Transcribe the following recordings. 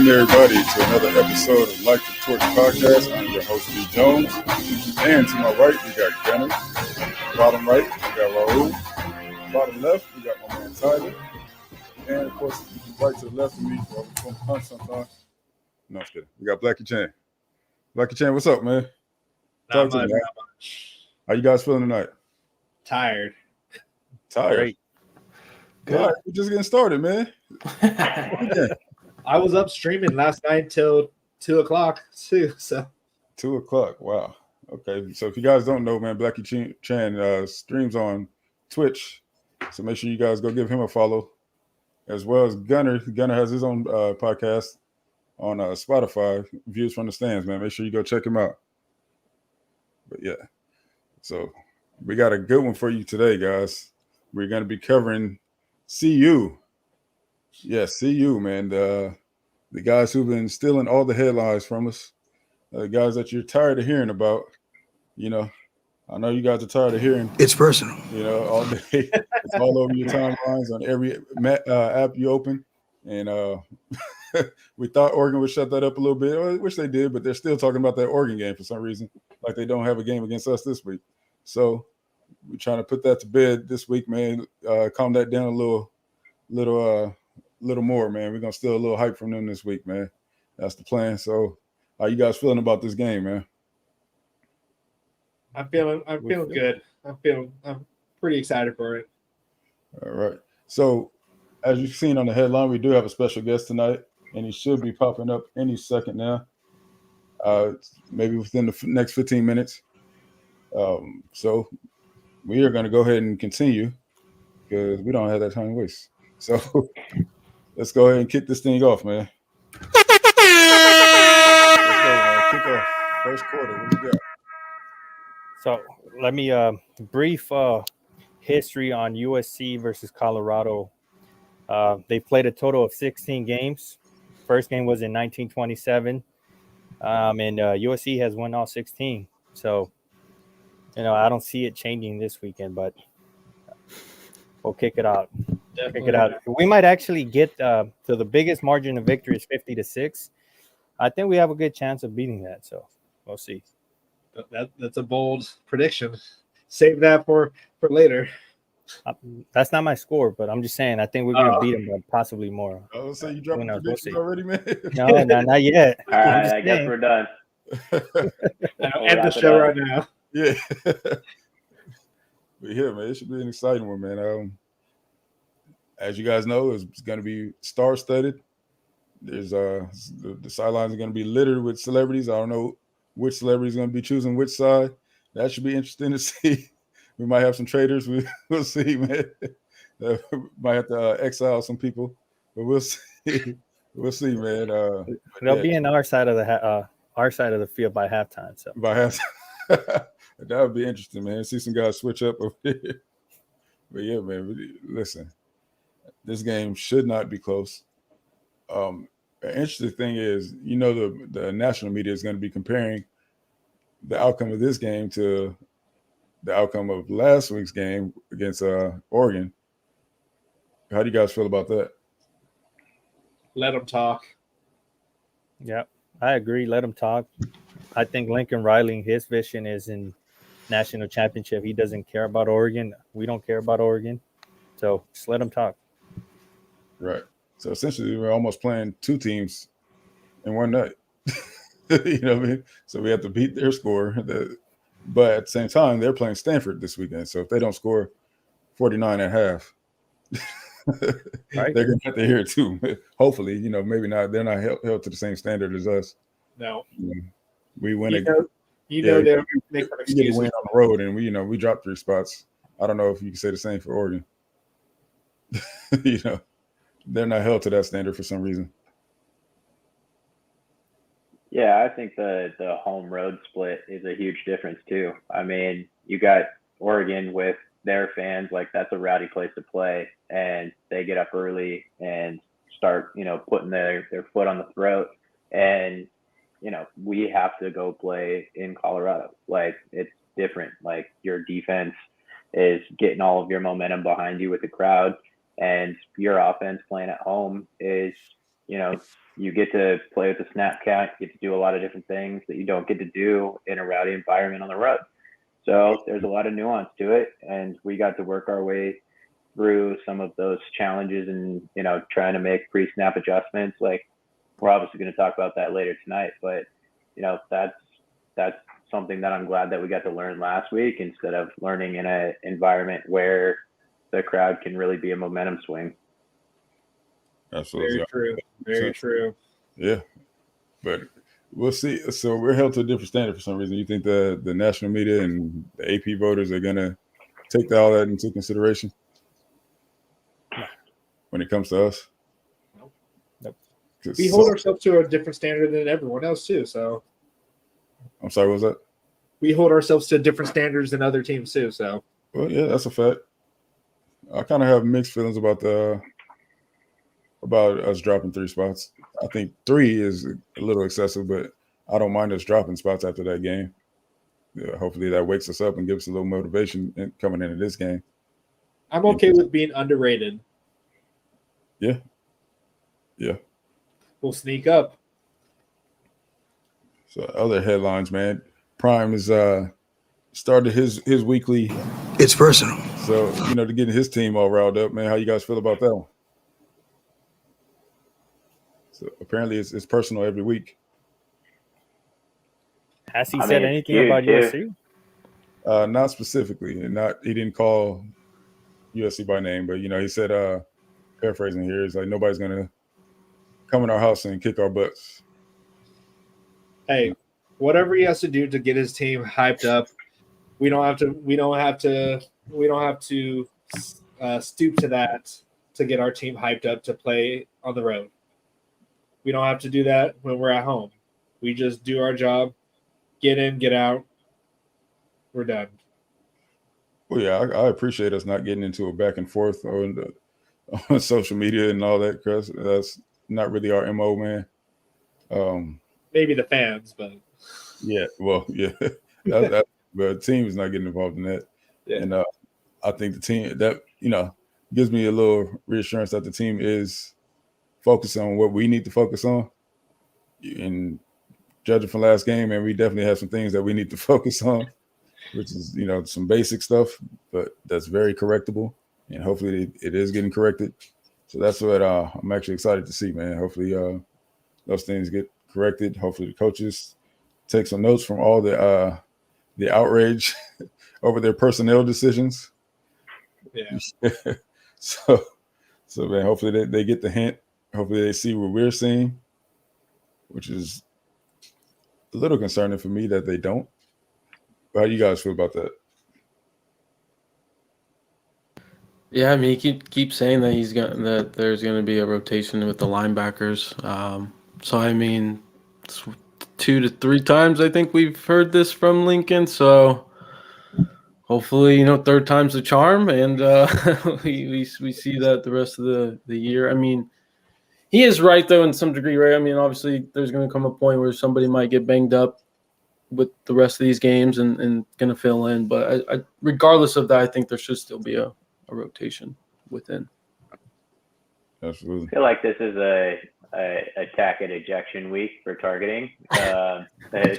Welcome, everybody, to another episode of Like the Torch Podcast. I'm your host, B. Jones. And to my right, we got Gunner. Bottom right, we got Raul. Bottom left, we got my man Tyler. And, of course, right to the left of me, we're going to punch sometimes. No, I'm just kidding. We got Blackie Chan. Blackie Chan, what's up, man? Not much. How you guys feeling tonight? Tired. Great. Good. All right, we're just getting started, man. I was up streaming last night till 2 o'clock too. So 2 o'clock. Wow. Okay. So if you guys don't know, man, Blackie Chan streams on Twitch. So make sure you guys go give him a follow, as well as Gunner. Gunner has his own podcast on Spotify, Views from the Stands, man. Make sure you go check him out. But yeah, so we got a good one for you today, guys. We're going to be covering CU. Yeah, CU, man. The guys who've been stealing all the headlines from us, the guys that you're tired of hearing about. You know, I know you guys are tired of hearing. It's personal. You know, all day. It's all over your timelines on every app you open. And we thought Oregon would shut that up a little bit, which they did, but they're still talking about that Oregon game for some reason, like they don't have a game against us this week. So we're trying to put that to bed this week, man. Calm that down a little more, man. We're gonna steal a little hype from them this week, man. That's the plan. So, how you guys feeling about this game, man? I'm feeling good. I'm pretty excited for it. All right. So, as you've seen on the headline, we do have a special guest tonight, and he should be popping up any second now. Maybe within the next 15 minutes. So we are going to go ahead and continue because we don't have that time to waste. So let's go ahead and kick this thing off, man. Let's go, man. Kick off first quarter. What we got? So let me brief history on USC versus Colorado. They played a total of 16 games. First game was in 1927, and USC has won all 16. So, I don't see it changing this weekend, but we'll kick it out. Definitely. Kick it out. We might actually get to the biggest margin of victory is 50-6. I think we have a good chance of beating that. So we'll see. That's a bold prediction. Save that for later. That's not my score, but I'm just saying I think we're going to beat them, but possibly more. Oh, so you dropped the predictions already, man? No, not yet. All right, I guess we're done. End the show right now. Yeah. But yeah, man, it should be an exciting one, man. As you guys know, it's going to be star-studded. There's the sidelines are going to be littered with celebrities. I don't know which celebrity is going to be choosing which side. That should be interesting to see. We might have some traders. We'll see, man. Might have to exile some people, but we'll see. We'll see, man. They'll be in our side of the field by halftime. So by halftime, that would be interesting, man. See some guys switch up over here. But yeah, man. Listen, this game should not be close. An interesting thing is, the national media is going to be comparing the outcome of this game to the outcome of last week's game against Oregon. How do you guys feel about that? Let them talk. Yeah, I agree. Let them talk. I think Lincoln Riley, his vision is in national championship. He doesn't care about Oregon. We don't care about Oregon. So just let them talk. Right. So essentially, we're almost playing two teams in one night. You know what I mean? So we have to beat their score. But at the same time, they're playing Stanford this weekend. So if they don't score 49 at half, right, they're going to have to hear it too. Hopefully, maybe not. They're not held to the same standard as us. No. We win they're making excuses. We get a win on the road, and we dropped 3 spots. I don't know if you can say the same for Oregon. They're not held to that standard for some reason. Yeah, I think the home road split is a huge difference too. I mean, you got Oregon with their fans, like that's a rowdy place to play, and they get up early and start, putting their foot on the throat. And, we have to go play in Colorado. Like, it's different. Like, your defense is getting all of your momentum behind you with the crowd, and your offense playing at home is you get to play with the snap count, you get to do a lot of different things that you don't get to do in a rowdy environment on the road. So there's a lot of nuance to it, and we got to work our way through some of those challenges and, trying to make pre-snap adjustments. Like, we're obviously going to talk about that later tonight, but, that's something that I'm glad that we got to learn last week instead of learning in an environment where the crowd can really be a momentum swing. Absolutely. Very true. Very true. Yeah. But we'll see. So we're held to a different standard for some reason. You think the national media and the AP voters are going to take all that into consideration when it comes to us? Nope. We hold ourselves to a different standard than everyone else too. So I'm sorry, what was that? We hold ourselves to different standards than other teams too. So well, yeah, that's a fact. I kind of have mixed feelings about us dropping 3 spots. I think 3 is a little excessive, but I don't mind us dropping spots after that game. Yeah, hopefully that wakes us up and gives us a little motivation coming into this game. I'm okay with being underrated. Yeah. We'll sneak up. So other headlines, man. Prime has started his weekly. It's personal. So, to get his team all riled up, man, how you guys feel about that one? So apparently it's personal every week. Has he said anything about USC? Not specifically, and he didn't call USC by name, but he said, paraphrasing here, is like nobody's gonna come in our house and kick our butts. Hey, whatever he has to do to get his team hyped up, we don't have to stoop to that to get our team hyped up to play on the road. We don't have to do that when we're at home. We just do our job, get in, get out. We're done. Well, yeah, I appreciate us not getting into a back and forth on social media and all that, Chris. That's not really our MO, man. Maybe the fans, but yeah, well, yeah, but the team is not getting involved in that. Yeah. And I think the team that gives me a little reassurance that the team is focused on what we need to focus on. And judging from last game, and we definitely have some things that we need to focus on, which is some basic stuff, but that's very correctable, and hopefully it is getting corrected. So that's what I'm actually excited to see, man. Hopefully those things get corrected. Hopefully the coaches take some notes from all the outrage over their personnel decisions. Yeah. So man, hopefully they get the hint. Hopefully they see what we're seeing, which is a little concerning for me that they don't. How do you guys feel about that? Yeah, I mean, he keeps saying that there's going to be a rotation with the linebackers. So I mean, 2 to 3 times I think we've heard this from Lincoln. So hopefully, third time's the charm, and we see that the rest of the year. I mean, he is right though in some degree, right? I mean, obviously, there's going to come a point where somebody might get banged up with the rest of these games and going to fill in. But I, regardless of that, I think there should still be a rotation within. Absolutely. I feel like this is a Tackett ejection week for targeting. The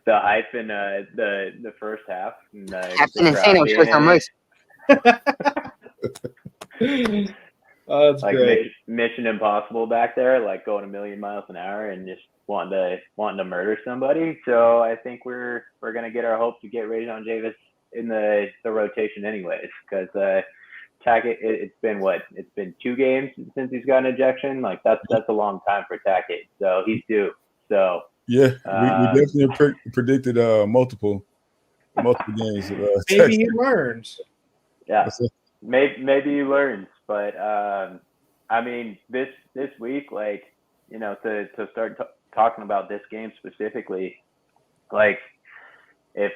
hype in the first half. Captain Insano shows how much. Oh, that's like great. Mission Impossible back there, like going a million miles an hour and just wanting to murder somebody. So I think we're gonna get our hope to get Rajon Davis in the rotation anyways, because Tackett, it's been 2 games since he's got an ejection. Like that's a long time for Tackett. So he's due. So yeah, we definitely predicted multiple games. Maybe he learns. Yeah, maybe he learns. But I mean, this week, like, to start talking about this game specifically, like if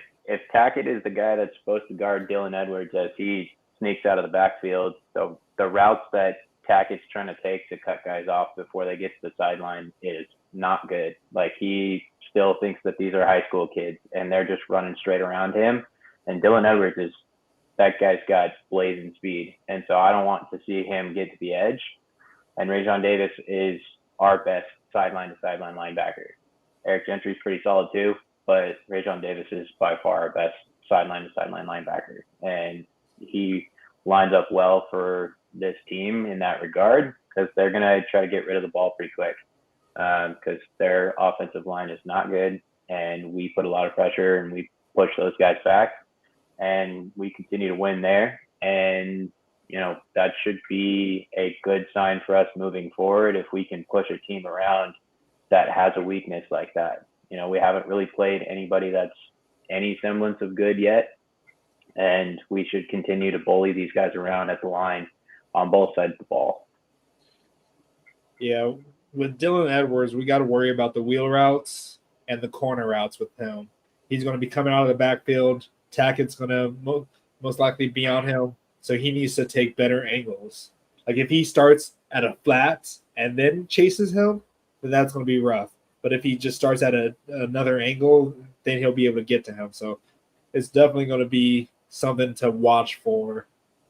Tackett is the guy that's supposed to guard Dylan Edwards as he sneaks out of the backfield, so the routes that Tackett's trying to take to cut guys off before they get to the sideline is not good. Like, he still thinks that these are high school kids and they're just running straight around him. And Dylan Edwards that guy's got blazing speed. And so I don't want to see him get to the edge And Rajon Davis is our best sideline-to-sideline linebacker. Eric Gentry's pretty solid too, but Rajon Davis is by far our best sideline-to-sideline linebacker. And he lines up well for this team in that regard because they're going to try to get rid of the ball pretty quick because their offensive line is not good, and we put a lot of pressure and we push those guys back, and we continue to win there. And, you know, that should be a good sign for us moving forward if we can push a team around that has a weakness like that. You know, we haven't really played anybody that's any semblance of good yet, and we should continue to bully these guys around at the line on both sides of the ball. Yeah, with Dylan Edwards, we got to worry about the wheel routes and the corner routes with him. He's going to be coming out of the backfield. Tackett's going to most likely be on him, so he needs to take better angles. Like if he starts at a flat and then chases him, then that's going to be rough. But if he just starts at another angle, then he'll be able to get to him. So it's definitely going to be something to watch for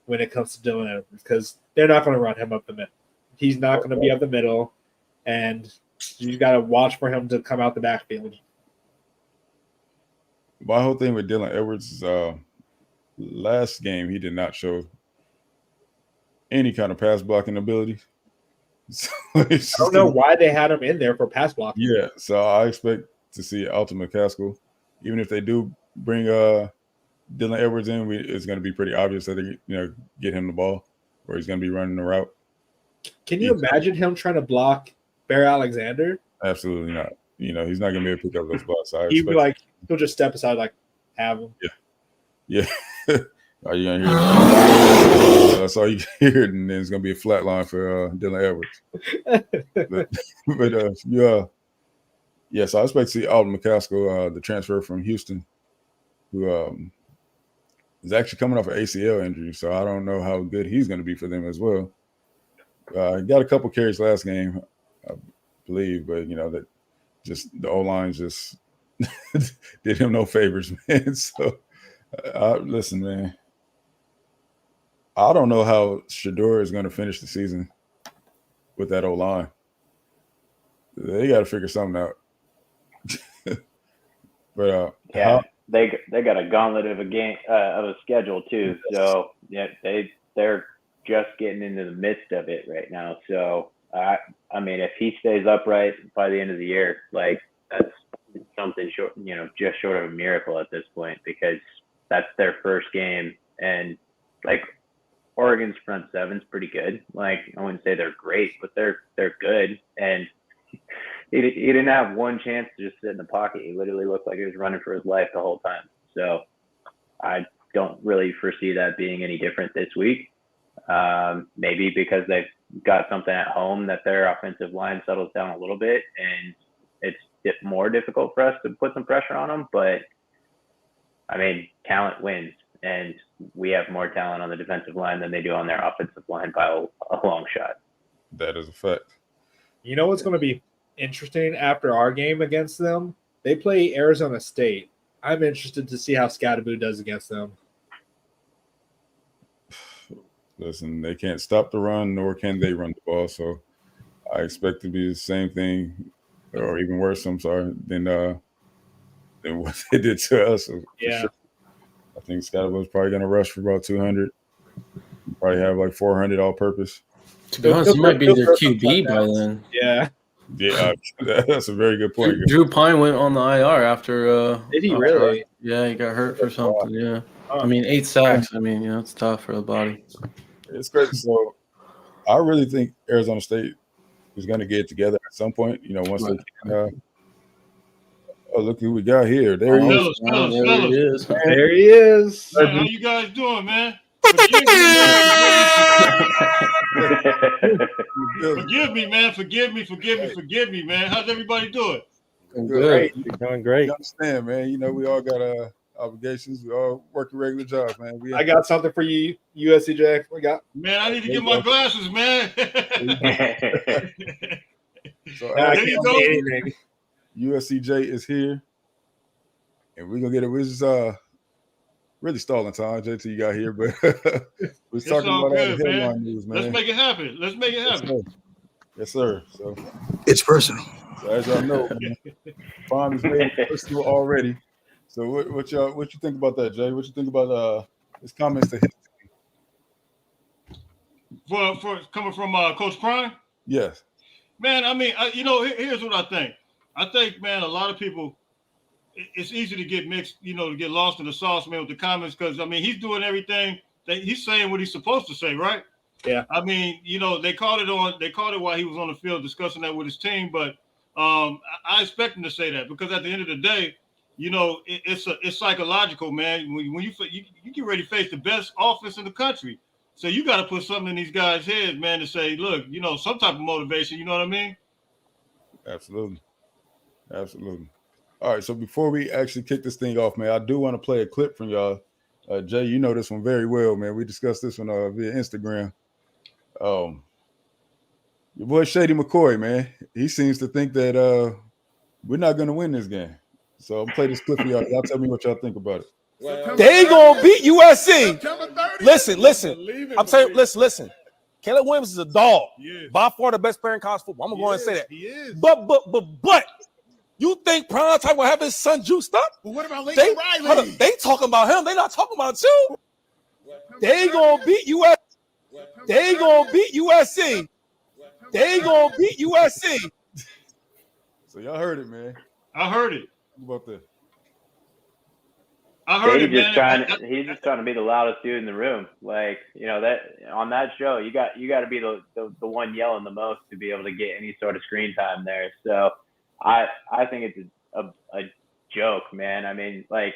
when it comes to Dylan Edwards because they're not going to run him up the middle. He's not going to be up the middle, and you got to watch for him to come out the backfield. My whole thing with Dylan Edwards is last game he did not show any kind of pass blocking ability. So I don't know why they had him in there for pass blocking. Yeah, so I expect to see Alton McCaskill. Even if they do bring Dylan Edwards in, it's going to be pretty obvious that they get him the ball, or he's going to be running the route. Can you imagine him trying to block Bear Alexander? Absolutely not. He's not going to be able to pick up those blocks. He'll just step aside, have him. Yeah. Are you going to hear that's all you hear, and then it's going to be a flat line for Dylan Edwards. So I expect to see Alton McCaskill, the transfer from Houston, who is actually coming off an ACL injury, so I don't know how good he's going to be for them as well. Got a couple carries last game, I believe, but that just the O-line just did him no favors, man. So listen, man, I don't know how Shedeur is going to finish the season with that O-line. They got to figure something out. But they got a gauntlet of a schedule too. So yeah, they're just getting into the midst of it right now. So I mean, if he stays upright by the end of the year, that's something short, just short of a miracle at this point, because that's their first game, and Oregon's front seven's pretty good. I wouldn't say they're great, but they're good. And he didn't have one chance to just sit in the pocket. He literally looked like he was running for his life the whole time. So I don't really foresee that being any different this week. Maybe because they've got something at home that their offensive line settles down a little bit, and it's more difficult for us to put some pressure on them. But I mean, talent wins, and we have more talent on the defensive line than they do on their offensive line by a long shot. That is a fact. You know what's going to be interesting after our game against them? They play Arizona State. I'm interested to see how Scatterboo does against them. Listen, they can't stop the run, nor can they run the ball. So I expect to be the same thing, or even worse, I'm sorry, than what they did to us. Yeah. Sure. I think Scatterboo's probably going to rush for about 200. Probably have 400 all purpose. To be honest, he might be their QB by then. Yeah. Yeah, that's a very good point. Drew Pine went on the IR after. Did he really? Yeah, he got hurt for something. Yeah. I mean, 8 sacks. I mean, it's tough for the body. It's crazy. So I really think Arizona State is going to get it together at some point. Once they can. Oh, look who we got here. There he is. Fellas. There he is. Man, how you guys doing, man? Forgive me, man. Forgive me, man. How's everybody doing? Great. You're doing great. You understand, man. We all got obligations. We all working regular jobs, man. I got something for you, USCJ. Man, I need to get my glasses, man. So there you go. USCJ is here, and we're gonna get it. We're just really stalling time, JT. You got here, but we're talking about good, the headline news, man. Let's make it happen. Yes, sir. So It's personal. as y'all know, man, Prime is made personal already. So what you think about that, Jay? What you think about his comments to him? For coming from Coach Prime? Yes. Man, I mean, here's what I think. I think, man, a lot of people, it's easy to get mixed, to get lost in the sauce, man, with the comments, because, I mean, he's doing everything that he's saying what he's supposed to say, right? Yeah. I mean, they called it while he was on the field discussing that with his team, but I expect him to say that, because at the end of the day, it's psychological, man. When you get ready to face the best offense in the country, so you got to put something in these guys' heads, man, to say, look, some type of motivation. You know what I mean? Absolutely. All right, so before we actually kick this thing off, man, I do want to play a clip from y'all. Jay, you know this one very well, man. We discussed this one via Instagram. Your boy Shady McCoy, man, he seems to think that we're not going to win this game. So I'm play this clip for y'all. Y'all tell me what y'all think about it. They gonna beat USC. Listen. I'm saying, listen. Caleb Williams is a dog. By far the best player in college football. I'm gonna go ahead and say that. He is. But you think Prime Time will have his son juiced up? But what about Lincoln Riley? Hold up, they talking about him. They not talking about you. They gonna beat USC. They gonna beat USC. They gonna beat USC. So y'all heard it, man. I heard it. What about that? I heard He's it, man. He's just trying to be the loudest dude in the room. Like, that on that show, you got to be the one yelling the most to be able to get any sort of screen time there. So I think it's a joke, man. I mean, like,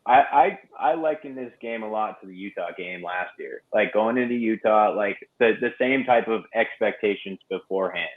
I liken this game a lot to the Utah game last year. Like, going into Utah, like the same type of expectations beforehand.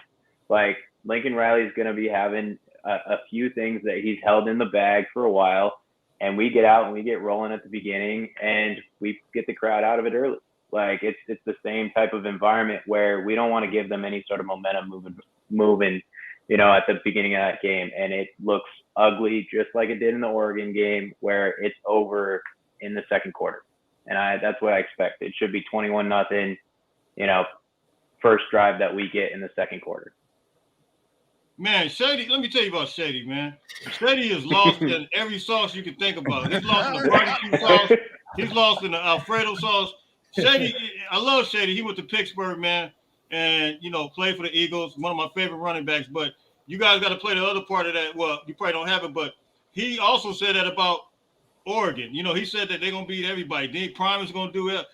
Like, Lincoln Riley is going to be having a few things that he's held in the bag for a while. And we get out and we get rolling at the beginning and we get the crowd out of it early. Like, it's the same type of environment where we don't want to give them any sort of momentum moving, at the beginning of that game. And it looks ugly, just like it did in the Oregon game, where it's over in the second quarter. And that's what I expect. It should be 21-0, first drive that we get in the second quarter. Man, Shady, let me tell you about Shady, man. Shady is lost in every sauce you can think about. He's lost in the barbecue sauce. He's lost in the Alfredo sauce. Shady, I love Shady. He went to Pittsburgh, man, and, played for the Eagles, one of my favorite running backs. But you guys got to play the other part of that. Well, you probably don't have it, but he also said that about Oregon. He said that they're going to beat everybody. Dean Prime is going to do it.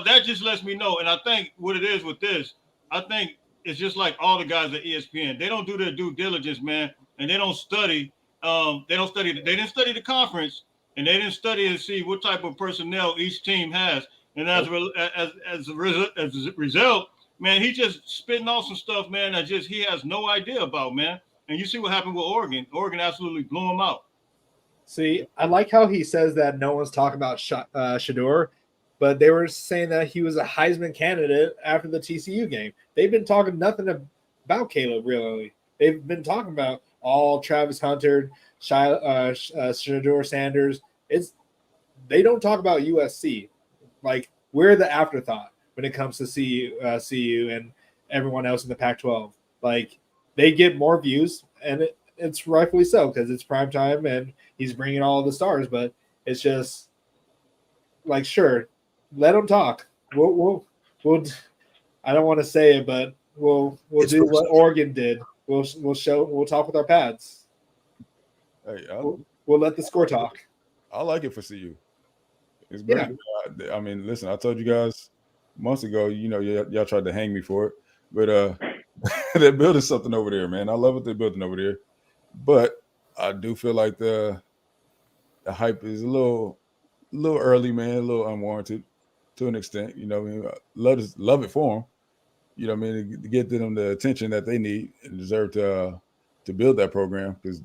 That just lets me know. And I think what it is with this, I think it's just like all the guys at ESPN. They don't do their due diligence, man, and they don't study. They didn't study the conference, and they didn't study and see what type of personnel each team has. And as a result, man, he just spitting off some stuff, man, that just he has no idea about, man. And you see what happened with Oregon. Oregon absolutely blew him out. See, I like how he says that no one's talking about Shedeur, but they were saying that he was a Heisman candidate after the TCU game. They've been talking nothing about Caleb, really. They've been talking about all Travis Hunter, Shedeur Sanders. They don't talk about USC. Like, we're the afterthought when it comes to CU and everyone else in the Pac-12. Like, they get more views, and it's rightfully so because it's prime time and he's bringing all the stars. But it's just like, sure, let them talk. We'll I don't want to say it, but we'll do what Oregon did. We'll talk with our pads. Hey, We'll let the score talk. I like it for CU. It's great. Yeah. I mean, listen, I told you guys months ago, y'all tried to hang me for it, but they're building something over there, man. I love what they're building over there, but I do feel like the hype is a little early, man, a little unwarranted to an extent. Love it for them. To get them the attention that they need and deserve to build that program, because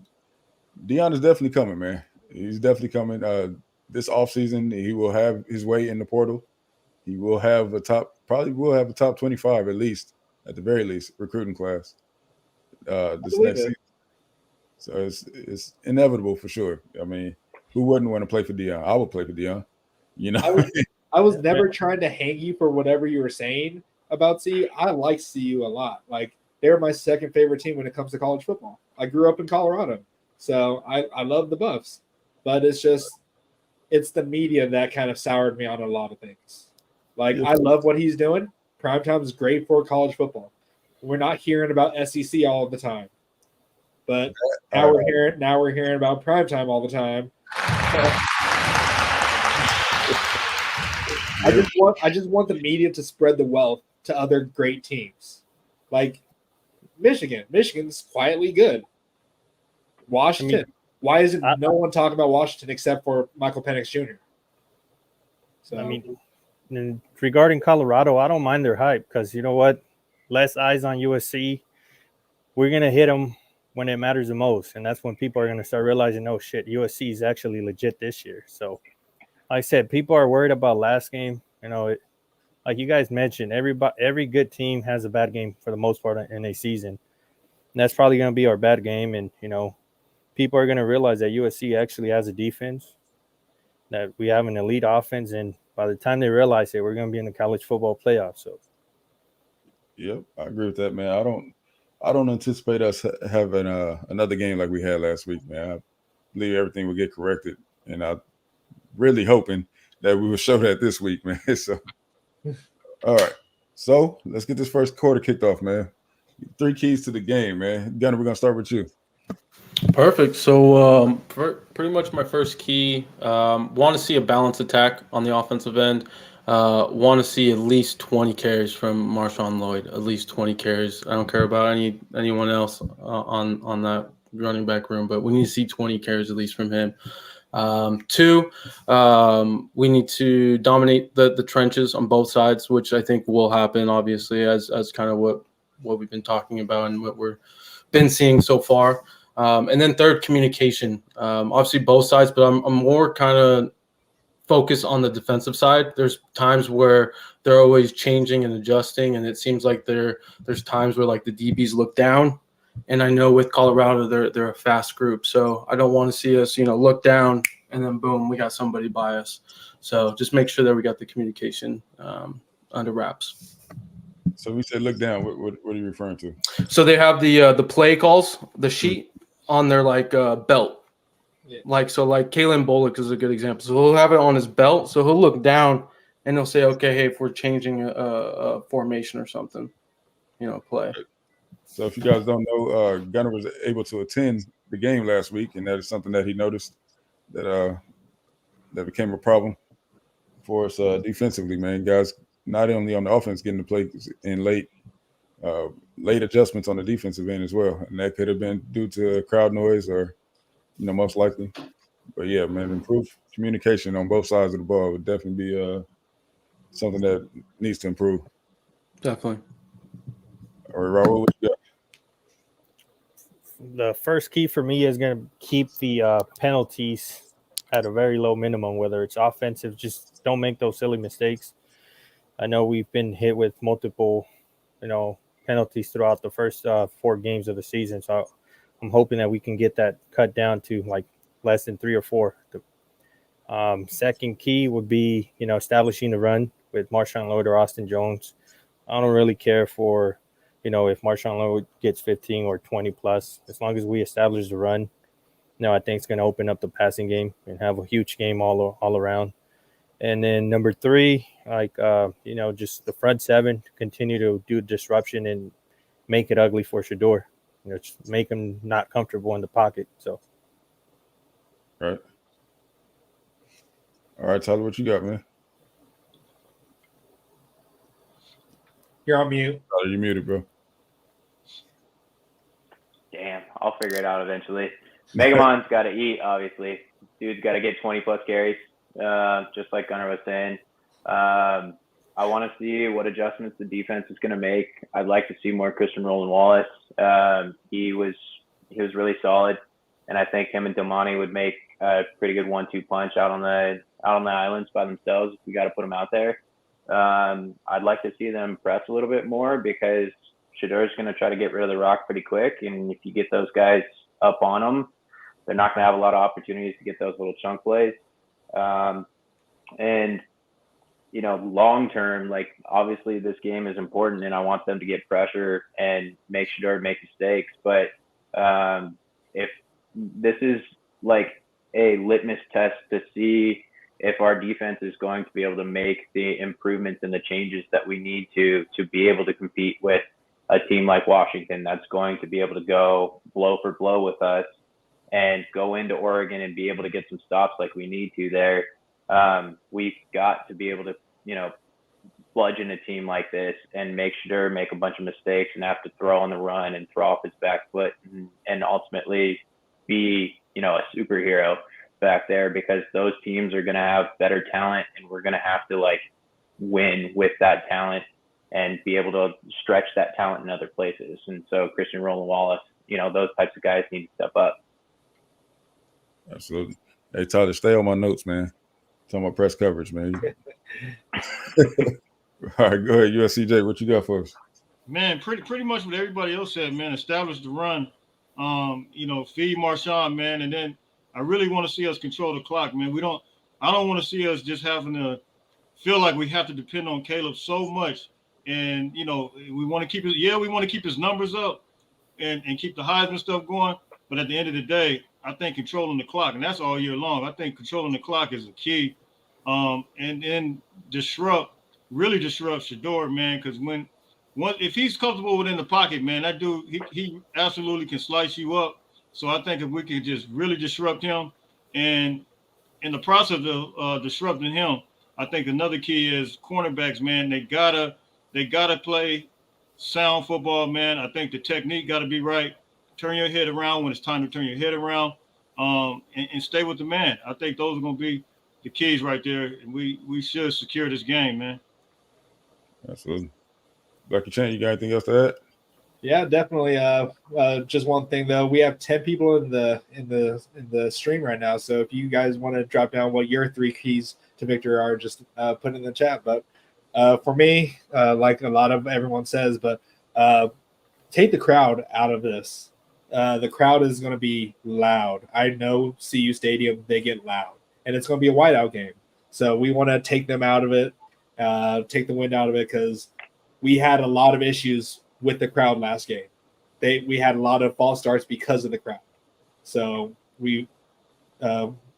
Deion is definitely coming, man. He's definitely coming. This offseason, he will have his way in the portal. He will have a top 25 at the very least, recruiting class this next season. So it's inevitable for sure. I mean, who wouldn't want to play for Deion? I would play for Deion. I was never trying to hang you for whatever you were saying about CU. I like CU a lot. Like, they're my second favorite team when it comes to college football. I grew up in Colorado, so I love the Buffs, but it's the media that kind of soured me on a lot of things. Like, I love what he's doing. Primetime is great for college football. We're not hearing about SEC all the time, but now we're hearing about primetime all the time. I just want the media to spread the wealth to other great teams, like Michigan. Michigan's quietly good. Washington. Why isn't no one talking about Washington except for Michael Penix Jr.? So I mean, and regarding Colorado, I don't mind their hype because you know what? Less eyes on USC. We're going to hit them when it matters the most. And that's when people are going to start realizing, oh, shit, USC is actually legit this year. So, like I said, people are worried about last game. You know, like you guys mentioned, every good team has a bad game for the most part in a season. And that's probably going to be our bad game. And, you know, people are going to realize that USC actually has a defense, that we have an elite offense. And by the time they realize it, we're going to be in the college football playoffs. So, yep, I agree with that, man. I don't anticipate us having another game like we had last week, man. I believe everything will get corrected, and I'm really hoping that we will show that this week, man. So, all right. So let's get this first quarter kicked off, man. 3 keys to the game, man. Gunner, we're gonna start with you. Perfect. So pretty much my first key, want to see a balanced attack on the offensive end. Want to see at least 20 carries from Marshawn Lloyd, at least 20 carries. I don't care about anyone else on that running back room, but we need to see 20 carries at least from him. 2, we need to dominate the trenches on both sides, which I think will happen, obviously, as kind of what we've been talking about and what we're been seeing so far. And then 3rd, communication. Obviously both sides, but I'm more kind of focused on the defensive side. There's times where they're always changing and adjusting, and it seems like there's times where like the DBs look down. And I know with Colorado, they're a fast group, so I don't want to see us, look down and then boom, we got somebody by us. So just make sure that we got the communication under wraps. So we said look down. What are you referring to? So they have the play calls, the sheet on their belt. Yeah. Like Kalen Bullock is a good example. So he'll have it on his belt. So he'll look down and he'll say, okay, hey, if we're changing a formation or something, play. So if you guys don't know, Gunner was able to attend the game last week, and that is something that he noticed that became a problem for us defensively, man. Guys, not only on the offense getting the play in late adjustments on the defensive end as well, and that could have been due to crowd noise or, most likely. But yeah, man, improved communication on both sides of the ball would definitely be something that needs to improve. Definitely. All right, Raul, what you got? The first key for me is going to keep the penalties at a very low minimum, whether it's offensive. Just don't make those silly mistakes. I know we've been hit with multiple, penalties throughout the first 4 games of the season. So I'm hoping that we can get that cut down to like less than 3 or 4. Second key would be, establishing the run with Marshawn Lloyd or Austin Jones. I don't really care for, if Marshawn Lloyd gets 15 or 20 plus, as long as we establish the run. I think it's going to open up the passing game and have a huge game all around. And then number 3, just the front 7, continue to do disruption and make it ugly for Shedeur. Just make him not comfortable in the pocket. So, All right, Tyler, what you got, man? You're on mute. Tyler, you muted, bro. Damn, I'll figure it out eventually. Megamon's got to eat, obviously. Dude's got to get 20-plus carries, just like Gunnar was saying. I want to see what adjustments the defense is going to make. I'd like to see more Christian Roland-Wallace. He was really solid, and I think him and Domani would make a pretty good 1-2 punch out on the islands by themselves if we got to put them out there. I'd like to see them press a little bit more because Shedeur's going to try to get rid of the rock pretty quick, and if you get those guys up on them, they're not going to have a lot of opportunities to get those little chunk plays. And long term, like obviously this game is important and I want them to get pressure and make sure to make mistakes. But if this is like a litmus test to see if our defense is going to be able to make the improvements and the changes that we need to be able to compete with a team like Washington that's going to be able to go blow for blow with us and go into Oregon and be able to get some stops like we need to there. We've got to be able to, bludgeon a team like this and make a bunch of mistakes and have to throw on the run and throw off his back foot and ultimately be, a superhero back there, because those teams are going to have better talent and we're going to have to like win with that talent and be able to stretch that talent in other places. And so Christian Roland Wallace, those types of guys need to step up. Absolutely. Hey, Tyler, stay on my notes, man. Talking about press coverage, man. All right, go ahead, USCJ. What you got for us? Man, pretty much what everybody else said, man. Establish the run, feed Marshawn, man, and then I really want to see us control the clock, man. I don't want to see us just having to feel like we have to depend on Caleb so much, and we want to keep it. Yeah, we want to keep his numbers up and keep the Heisman stuff going, but at the end of the day, I think controlling the clock, and that's all year long. I think controlling the clock is the key, and then really disrupt Shedeur, man, because if he's comfortable within the pocket, man, that dude, he absolutely can slice you up. So I think if we could just really disrupt him, and in the process of disrupting him, I think another key is cornerbacks, man. They gotta play sound football, man. I think the technique got to be right. Turn your head around when it's time to turn your head around, and stay with the man. I think those are going to be the keys right there, and we should secure this game, man. Absolutely. Becky Chan, you got anything else to add? Yeah, definitely. Just one thing though, we have 10 people in the stream right now. So if you guys want to drop down what your 3 keys to victory are, just put it in the chat. But for me, like a lot of everyone says, but take the crowd out of this. The crowd is going to be loud. I know CU Stadium, they get loud, and it's going to be a whiteout game. So we want to take them out of it, take the wind out of it, because we had a lot of issues with the crowd last game. We had a lot of false starts because of the crowd. So we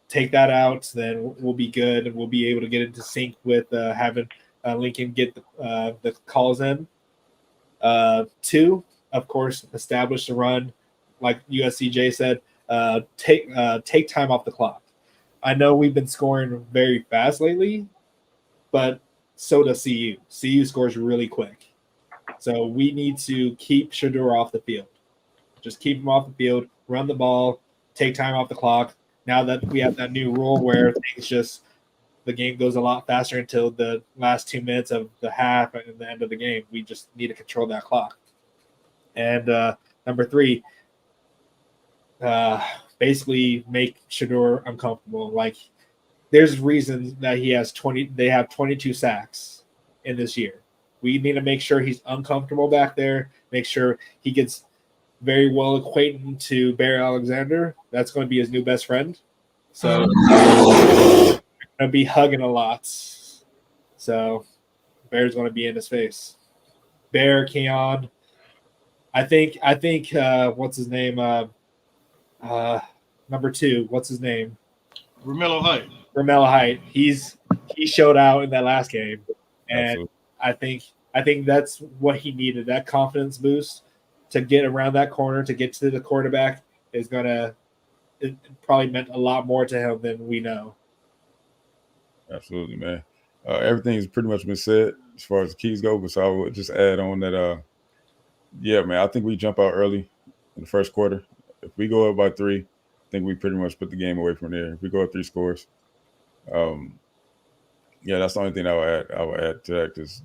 take that out, then we'll be good, and we'll be able to get into sync with having Lincoln get the calls in. 2, of course, establish the run. Like USCJ said, take time off the clock. I know we've been scoring very fast lately, but so does CU. CU scores really quick. So we need to keep Shedeur off the field. Just keep him off the field, run the ball, take time off the clock. Now that we have that new rule where the game goes a lot faster until the last 2 minutes of the half and the end of the game, we just need to control that clock. And number 3, basically make Shedeur uncomfortable. Like, there's reasons that they have 22 sacks in this year. We need to make sure he's uncomfortable back there, make sure he gets very well acquainted to Bear Alexander. That's going to be his new best friend. So we're going to be hugging a lot. So Bear's going to be in his face. Bear, Keon. I think what's his name? Number 2, what's his name? Romello Height. He showed out in that last game, and Absolutely. I think that's what he needed. That confidence boost to get around that corner, to get to the quarterback it probably meant a lot more to him than we know. Absolutely, man. Everything's pretty much been said as far as the keys go, but so I would just add on that, yeah, man, I think we jump out early in the first quarter. If we go up by 3, I think we pretty much put the game away from there. If we go up 3 scores, yeah, that's the only thing I would add to that, because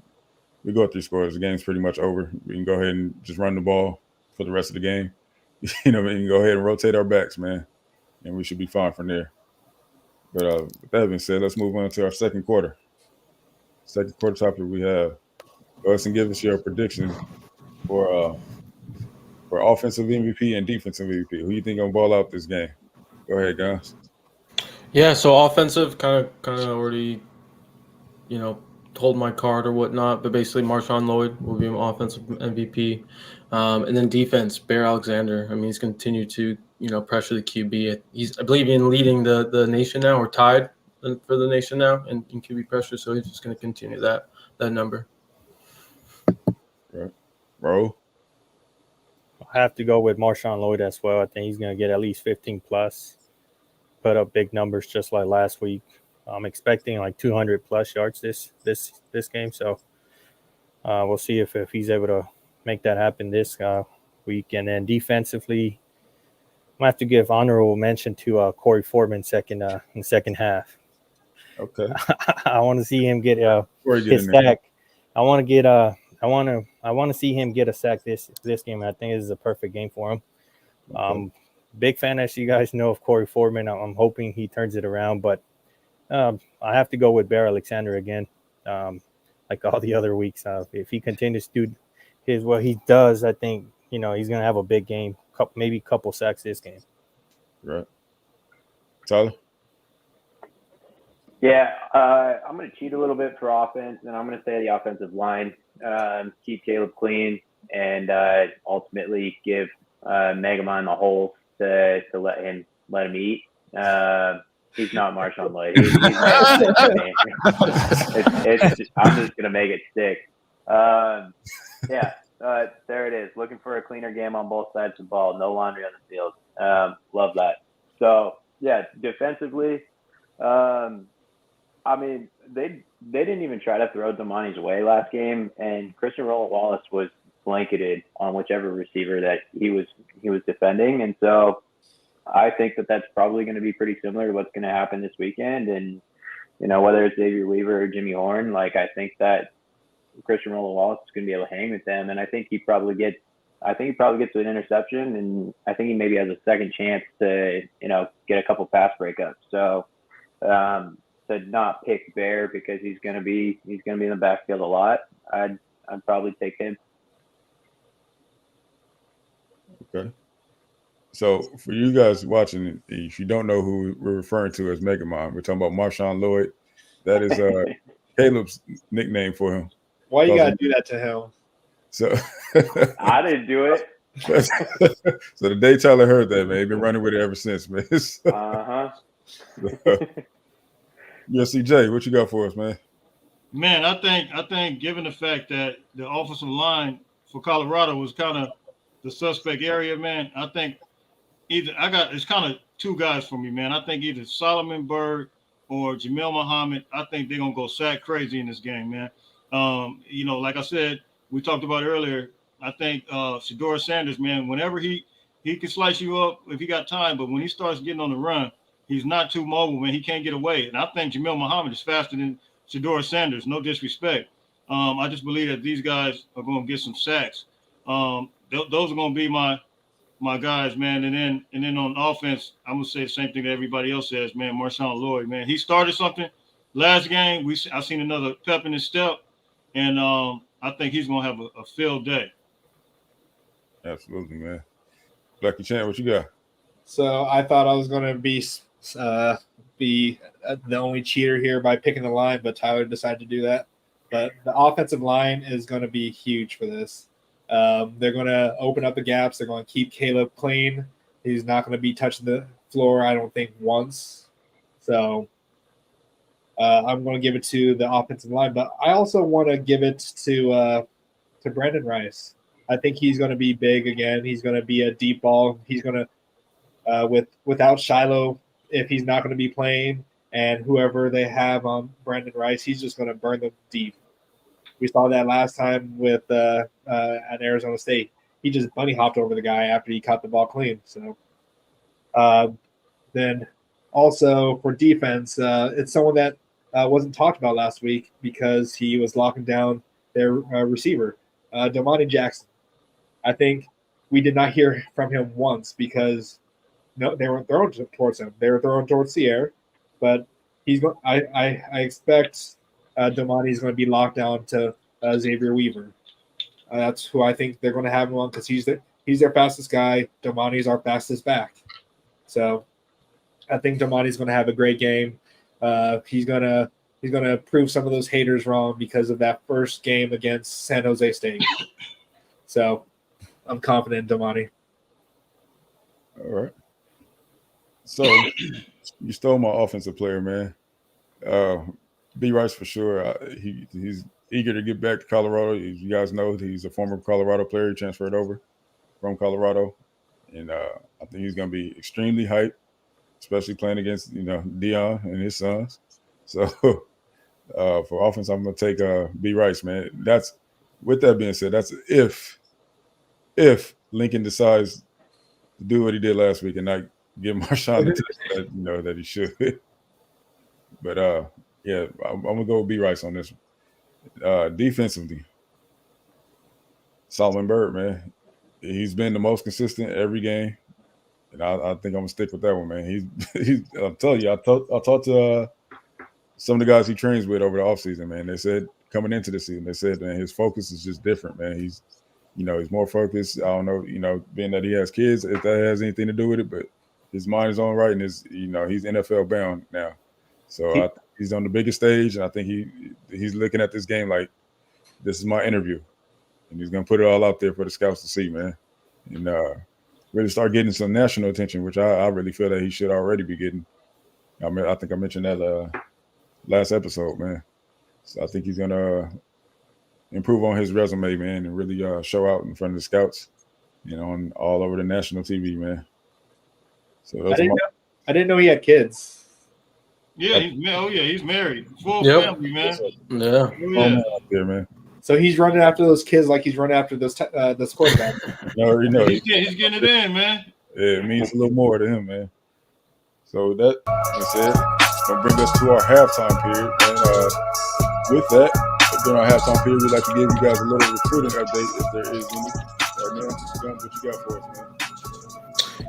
we go up 3 scores, the game's pretty much over. We can go ahead and just run the ball for the rest of the game. We can go ahead and rotate our backs, man, and we should be fine from there. But with that being said, let's move on to our second quarter. Second quarter topic we have. Go ahead and give us your predictions for offensive MVP and defensive MVP. Who you think gonna ball out this game? Go ahead, guys. Yeah, so offensive kind of already, hold my card or whatnot, but basically Marshawn Lloyd will be an offensive MVP. And then defense, Bear Alexander. I mean, he's continued to, pressure the QB. He's, I believe, in leading the nation now, or tied for the nation now in QB pressure. So he's just going to continue that number. Right. Bro. I have to go with Marshawn Lloyd as well. I think he's going to get at least 15 plus, put up big numbers just like last week. I'm expecting like 200 plus yards this game. So we'll see if he's able to make that happen this week. And then defensively, I'm going to have to give honorable mention to Corey Foreman in the second half. Okay. I want to see him get his sack. I want to see him get a sack this game. I think this is a perfect game for him. Okay. Big fan, as you guys know, of Corey Foreman. I'm hoping he turns it around, but I have to go with Bear Alexander again, like all the other weeks. If he continues to do what he does, I think he's going to have a big game, maybe a couple sacks this game. Right. Tyler? Yeah, I'm going to cheat a little bit for offense, and I'm going to say the offensive line. Keep Caleb clean, and ultimately give Megamon the holes to let him eat. He's not Marshawn Lloyd. I'm just going to make it stick. There it is. Looking for a cleaner game on both sides of the ball. No laundry on the field. Love that. So, yeah, defensively, I mean, they didn't even try to throw Damani's way last game, and Christian Wallace was blanketed on whichever receiver that he was defending. And so I think that's probably going to be pretty similar to what's going to happen this weekend. And, whether it's Xavier Weaver or Jimmy Horn, like, I think that Christian Wallace is going to be able to hang with them. And I think he probably gets an interception, and I think he maybe has a second chance to, get a couple pass breakups. So, to not pick Bear because he's going to be in the backfield a lot, I'd probably take him. Okay. So for you guys watching, if you don't know who we're referring to as Megamon, we're talking about Marshawn Lloyd. That is Caleb's nickname for him. Why you gotta do that to him? So I didn't do it. So the day Tyler heard that, man, he's been running with it ever since, man. USCJ, what you got for us, man? Man, I think given the fact that the offensive line for Colorado was kind of the suspect area, man, I think it's kind of two guys for me, man. I think either Solomon Byrd or Jamil Muhammad. I think they're gonna go sack crazy in this game, man. Like I said, we talked about earlier. I think Shedeur Sanders, man, whenever he can slice you up if he got time, but when he starts getting on the run, he's not too mobile, man. He can't get away. And I think Jamil Muhammad is faster than Shedeur Sanders. No disrespect. I just believe that these guys are going to get some sacks. Those are going to be my guys, man. And then on offense, I'm going to say the same thing that everybody else says, man. Marshawn Lloyd, man. He started something last game. I seen another pep in his step, and I think he's going to have a field day. Absolutely, man. Blackie Chan, what you got? So I thought I was going to be the only cheater here by picking the line, but Tyler decided to do that. But the offensive line is going to be huge for this. They're going to open up the gaps. They're going to keep Caleb clean. He's not going to be touching the floor, I don't think, once. So I'm going to give it to the offensive line. But I also want to give it to Brandon Rice. I think he's going to be big again. He's going to be a deep ball. He's going to, without Shiloh, if he's not going to be playing, and whoever they have on Brandon Rice, he's just going to burn them deep. We saw that last time with at Arizona State. He just bunny hopped over the guy after he caught the ball clean. So then also for defense, it's someone that wasn't talked about last week because he was locking down their receiver, Damani Jackson. I think we did not hear from him once because they weren't thrown towards him. They were thrown towards the air, but he's going. I expect Damani is going to be locked down to Xavier Weaver. That's who I think they're going to have him on because he's their fastest guy. Damani is our fastest back. So I think Damani is going to have a great game. He's going to He's going to prove some of those haters wrong because of that first game against San Jose State. So I'm confident in Damani. All right. So you stole my offensive player, man. B. Rice for sure. He's eager to get back to Colorado. As you guys know, he's a former Colorado player. He transferred over from Colorado. And I think he's going to be extremely hyped, especially playing against, Dion and his sons. So for offense, I'm going to take B. Rice, man. With that being said, that's if Lincoln decides to do what he did last week and not give Marshawn the touch that he should. But yeah, I'm gonna go with B. Rice on this one. Defensively, Solomon Byrd, man, he's been the most consistent every game, and I think I'm gonna stick with that one, man. He's I'm telling you, I talked to some of the guys he trains with over the offseason, man. They said coming into the season, they said, man, his focus is just different, man. He's more focused. I don't know, being that he has kids, if that has anything to do with it, but his mind is on right, and he's NFL bound now. So I think he's on the biggest stage, and I think he's looking at this game like this is my interview, and he's gonna put it all out there for the scouts to see, man, and really start getting some national attention, which I really feel that he should already be getting. I think I mentioned that last episode, man. So I think he's gonna improve on his resume, man, and really show out in front of the scouts, on all over the national TV, man. So I didn't know he had kids. Yeah, he's married. Full family, man. Yeah. Yeah, man. So he's running after those kids like he's running after this quarterback. He's getting it in, man. Yeah, it means a little more to him, man. So that being said, gonna bring us to our halftime period. And with that, during our halftime period, we'd like to give you guys a little recruiting update if there is any. Right now, what you got for us, man?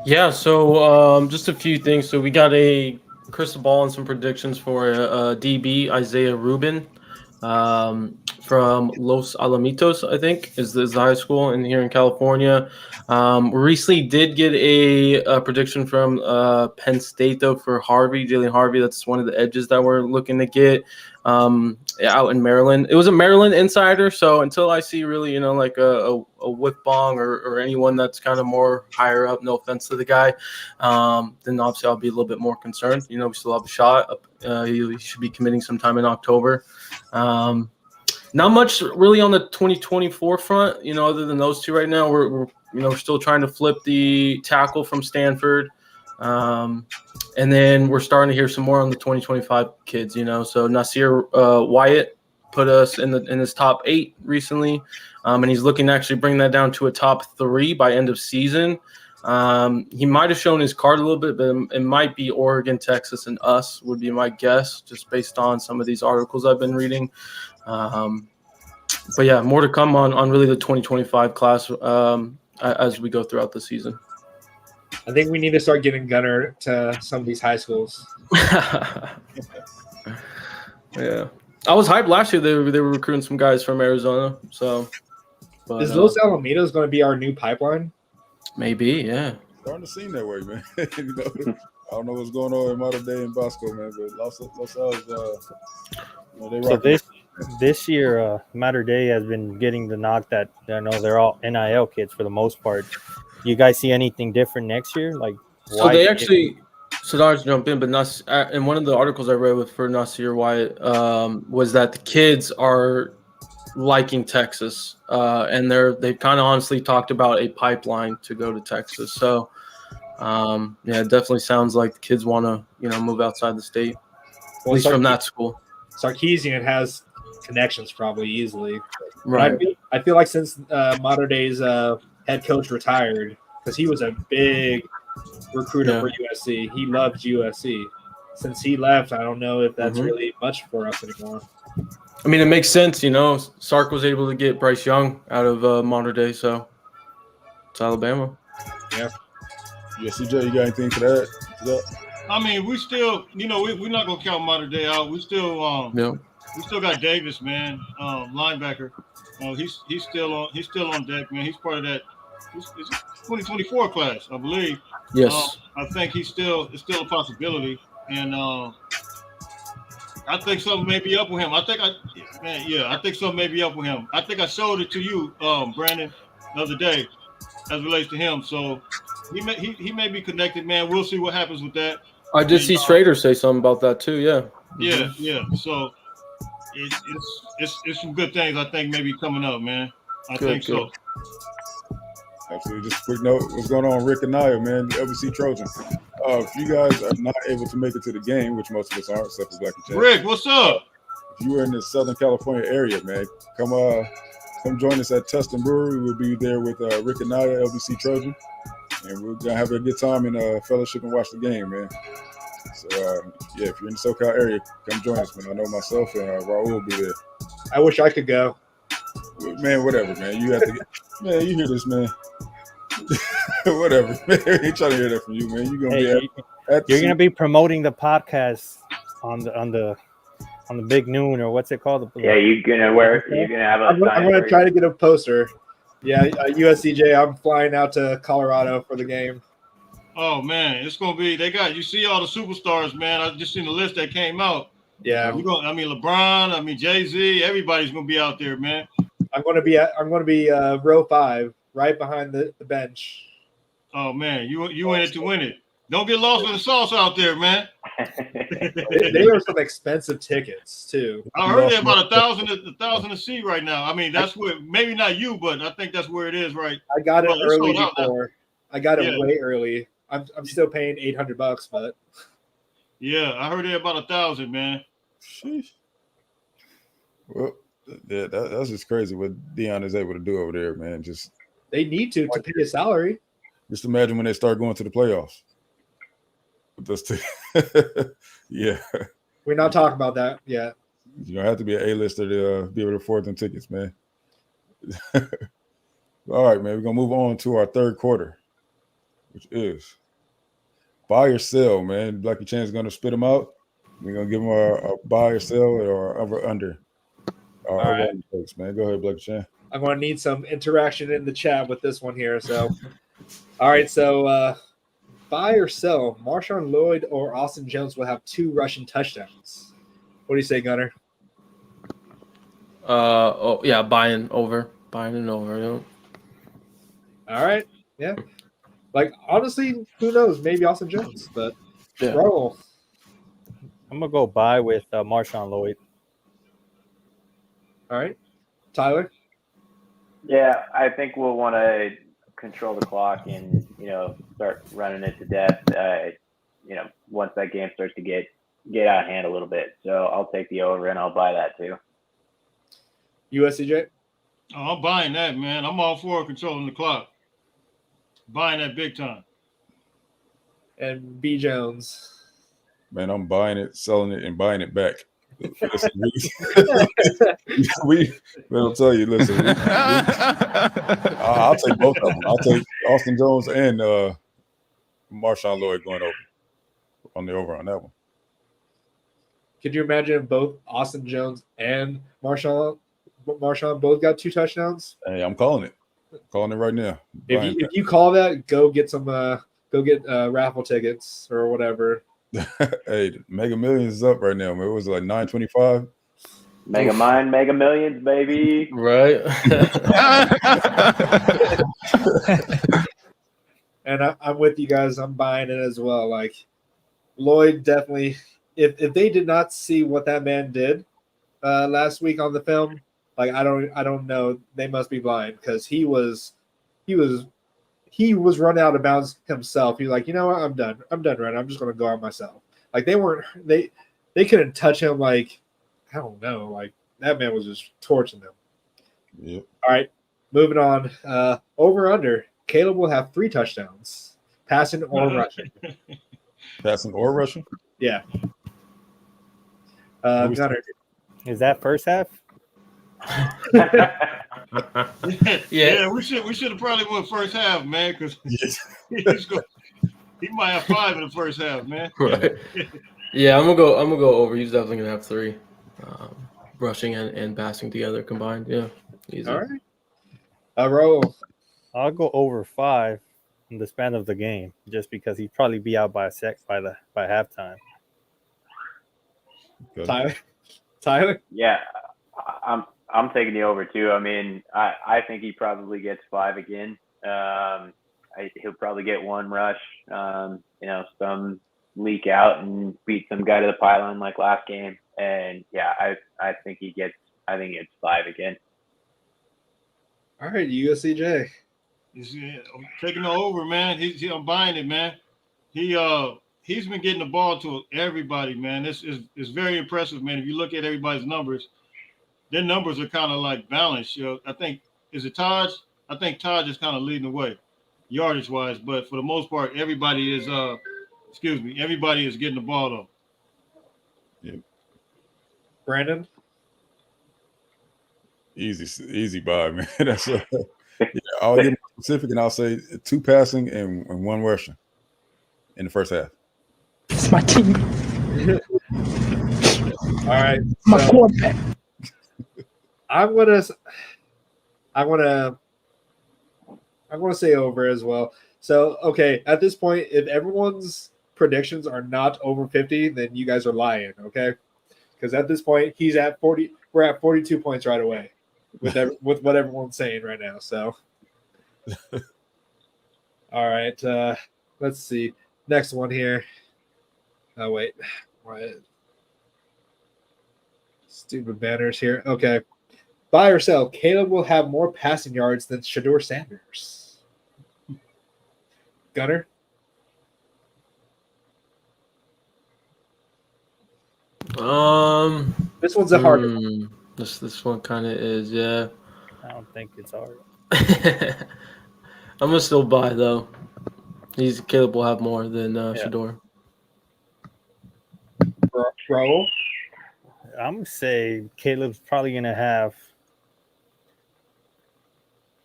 Yeah, so just a few things. So we got a crystal ball and some predictions for DB Isaiah Rubin from Los Alamitos, I think, is the high school here in California. Recently did get a prediction from Penn State, though, for Jalen Harvey. That's one of the edges that we're looking to get out in Maryland. It was a Maryland insider, so until I see really, like a whip bong or anyone that's kind of more higher up, no offense to the guy, then obviously I'll be a little bit more concerned. We still have a shot. He should be committing sometime in October. Not much really on the 2024 front, other than those two right now. We're still trying to flip the tackle from Stanford. And then we're starting to hear some more on the 2025 kids, So Nasir Wyatt put us in his top 8 recently. And he's looking to actually bring that down to a top 3 by end of season. He might have shown his card a little bit, but it might be Oregon, Texas, and us would be my guess, just based on some of these articles I've been reading. But yeah, more to come on really the 2025 class as we go throughout the season. I think we need to start getting Gunner to some of these high schools. Yeah, I was hyped last year. They were recruiting some guys from Arizona. So, is Los Alamitos going to be our new pipeline? Maybe, yeah. Starting to seem that way, man. I don't know what's going on in modern day in Bosco, man, but Los Alamitos, they rock. So this year, Mater Dei has been getting the knock that they're all NIL kids for the most part. You guys see anything different next year? So they actually, sorry to jump in, but in one of the articles I read for Nasir Wyatt was that the kids are liking Texas, and they've kind of honestly talked about a pipeline to go to Texas. So, it definitely sounds like the kids want to move outside the state, at least from that school. Sarkeesian has connections probably easily. Right. I feel like since Mater Dei's head coach retired, because he was a big recruiter for USC. He loves USC. Since he left, I don't know if that's really much for us anymore. I mean, it makes sense, Sark was able to get Bryce Young out of Mater Dei, so it's Alabama. Yeah. CJ, you got anything to that? I mean, we still, we're not gonna count Mater Dei out. We still, we still got Davis, man, linebacker. He's still on deck, man. He's part of that. It's 2024 class, I believe. Yes. I think it's still a possibility, and I think something may be up with him. I think something may be up with him. I think I showed it to you, Brandon, the other day, as relates to him. So he may be connected, man. We'll see what happens with that. I did see Schrader say something about that too. Yeah. Yeah. So it's some good things I think maybe coming up, man. I think so. Absolutely. Just a quick note, what's going on, Rick and Naya, man, the LBC Trojan. If you guys are not able to make it to the game, which most of us aren't, except for Black and Chad. Rick, what's up? If you are in the Southern California area, man, come join us at Tustin Brewery. We'll be there with Rick and Naya, LBC Trojan, and we're gonna have a good time and fellowship and watch the game, man. So if you're in the SoCal area, come join us, man. I know myself and Raul will be there. I wish I could go. Man, whatever, man. You have to man, you hear this, man. Whatever, man. I ain't trying to hear that from you, man. You're gonna be promoting the podcast on the big noon, or what's it called? You're gonna have a. I'm gonna try to get a poster. Yeah, USCJ. I'm flying out to Colorado for the game. Oh man, it's gonna be. You see all the superstars, man. I just seen the list that came out. Yeah, LeBron. Jay-Z. Everybody's gonna be out there, man. I'm gonna be row 5, right behind the bench. Oh man, you in it to win it. Don't get lost in the sauce out there, man. They are some expensive tickets too. I heard they're about $1,000 a seat right now. I mean, that's where maybe not you, but I think that's where it is, right? I got it early before. I got it way early. I'm still paying $800, but yeah, I heard they're about $1,000, man. Sheesh. Well, yeah, that's just crazy what Dion is able to do over there, man. Just they need to pay a salary. Just imagine when they start going to the playoffs. Yeah, we're not talking about that yet. You're gonna have to be an A-lister to be able to afford them tickets, man. All right, man. We're gonna move on to our third quarter, which is buy or sell, man. Blackie Chan's gonna spit them out. We're gonna give them a buy or sell or under. All right, man. Go ahead, Blackie Chan. I'm gonna need some interaction in the chat with this one here. So, all right, so buy or sell, Marshawn Lloyd or Austin Jones will have 2 rushing touchdowns. What do you say, Gunner? Buying and over. Yeah. All right, yeah. Like honestly, who knows? Maybe Austin Jones, but roll. I'm gonna go buy with Marshawn Lloyd. All right, Tyler. Yeah, I think we'll want to control the clock and start running it to death. Once that game starts to get out of hand a little bit. So I'll take the over and I'll buy that too. USCJ. Oh, I'm buying that, man. I'm all for controlling the clock. Buying that big time. And B Jones. Man, I'm buying it, selling it, and buying it back. I'll tell you, listen. I'll take both of them. I'll take Austin Jones and Marshawn Lloyd going over on that one. Could you imagine if both Austin Jones and Marshawn both got 2 touchdowns? Hey, I'm calling it. Calling it right now. If you call that, go get some raffle tickets or whatever. Hey, Mega Millions is up right now, man. It was like $9.25. Mega Millions, baby. Right. And I'm with you guys. I'm buying it as well. Like Lloyd definitely. If they did not see what that man did last week on the film, like I don't know. They must be blind because he was run out of bounds himself. He's like, you know what? I'm done running. I'm just going to go out myself. Like they couldn't touch him. Like, I don't know. Like that man was just torching them. Yep. All right. Moving on. Over under. Caleb will have 3 touchdowns, passing or rushing. Passing or rushing? Yeah. Gunner. Is that first half? Yeah, we should have probably won first half, man, because he might have 5 in the first half, man. Right. Yeah, I'm gonna go over. He's definitely gonna have 3, rushing and passing together combined. Yeah, easy. All right. Roll. I'll go over 5 in the span of the game, just because he'd probably be out by halftime. Okay. Tyler? Yeah, I'm taking the over too. I mean, I think he probably gets 5 again. He'll probably get 1 rush. Some leak out and beat some guy to the pylon like last game. And yeah, I think it's 5 again. All right, USCJ. He's taking the over, man. I'm buying it, man. He's been getting the ball to everybody, man. This is very impressive, man. If you look at everybody's numbers, their numbers are kind of like balanced. I think is it Taj? I think Taj is kind of leading the way, yardage wise. But for the most part, everybody is everybody is getting the ball though. Yeah. Brandon? Easy buy, man. That's I'll get more specific, and I'll say 2 passing and 1 rushing in the first half. It's my team. All right. My quarterback. I'm gonna say over as well. So okay, at this point, if everyone's predictions are not over 50, then you guys are lying, okay? Because at this point, he's at 40. We're at 42 points right away with what everyone's saying right now. So, all right, let's see. Next one here. Oh wait, what? Stupid banners here. Okay, buy or sell. Caleb will have more passing yards than Shedeur Sanders. Gunner. This one's a hard one. This one kind of is, yeah. I don't think it's hard. I'm gonna still buy though. Caleb will have more than Shedeur. Raul? I'm gonna say Caleb's probably gonna have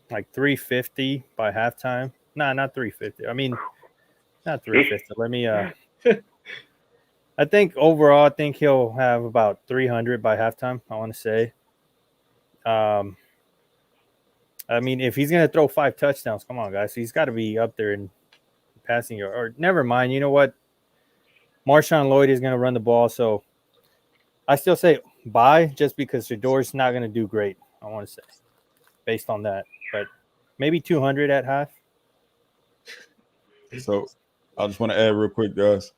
like 350 by halftime. Nah, not 350. I mean, not 350. Let me. I think overall, he'll have about 300 by halftime. I want to say. I mean, if he's gonna throw 5 touchdowns, come on, guys, he's got to be up there in passing yard. Or never mind. You know what? Marshawn Lloyd is gonna run the ball, so I still say buy just because Shedeur's not gonna do great. I want to say, based on that, but maybe 200 at half. So I just want to add real quick, guys.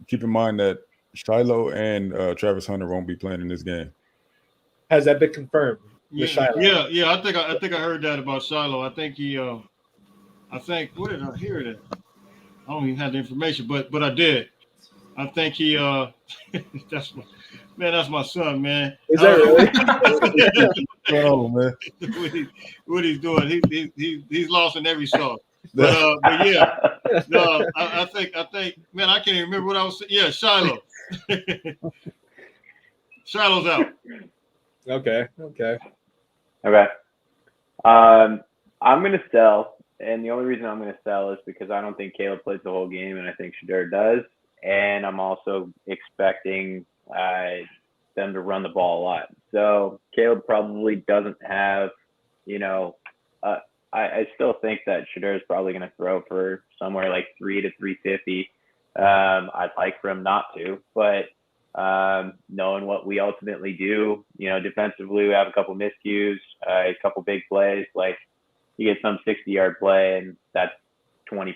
Keep in mind that Shiloh and Travis Hunter won't be playing in this game. Has that been confirmed? Yeah, Shiloh? yeah. I think I heard that about Shiloh. I think he. I think where did I hear that? I don't even have the information, but I did. I think he. That's my son, man. Is that really? Oh man, what he's doing? He's lost in every sauce. But yeah, no, I think, man, I can't even remember what I was saying. Yeah, Shiloh. Shiloh's out. Okay. I'm gonna sell, and the only reason I'm gonna sell is because I don't think Caleb plays the whole game, and I think Shedeur does, and I'm also expecting them to run the ball a lot. So Caleb probably doesn't have, I still think that Shedeur is probably going to throw for somewhere like 300 to 350. I'd like for him not to, but knowing what we ultimately do, defensively, we have a couple miscues, a couple big plays. Like you get some 60-yard play, and that's 20%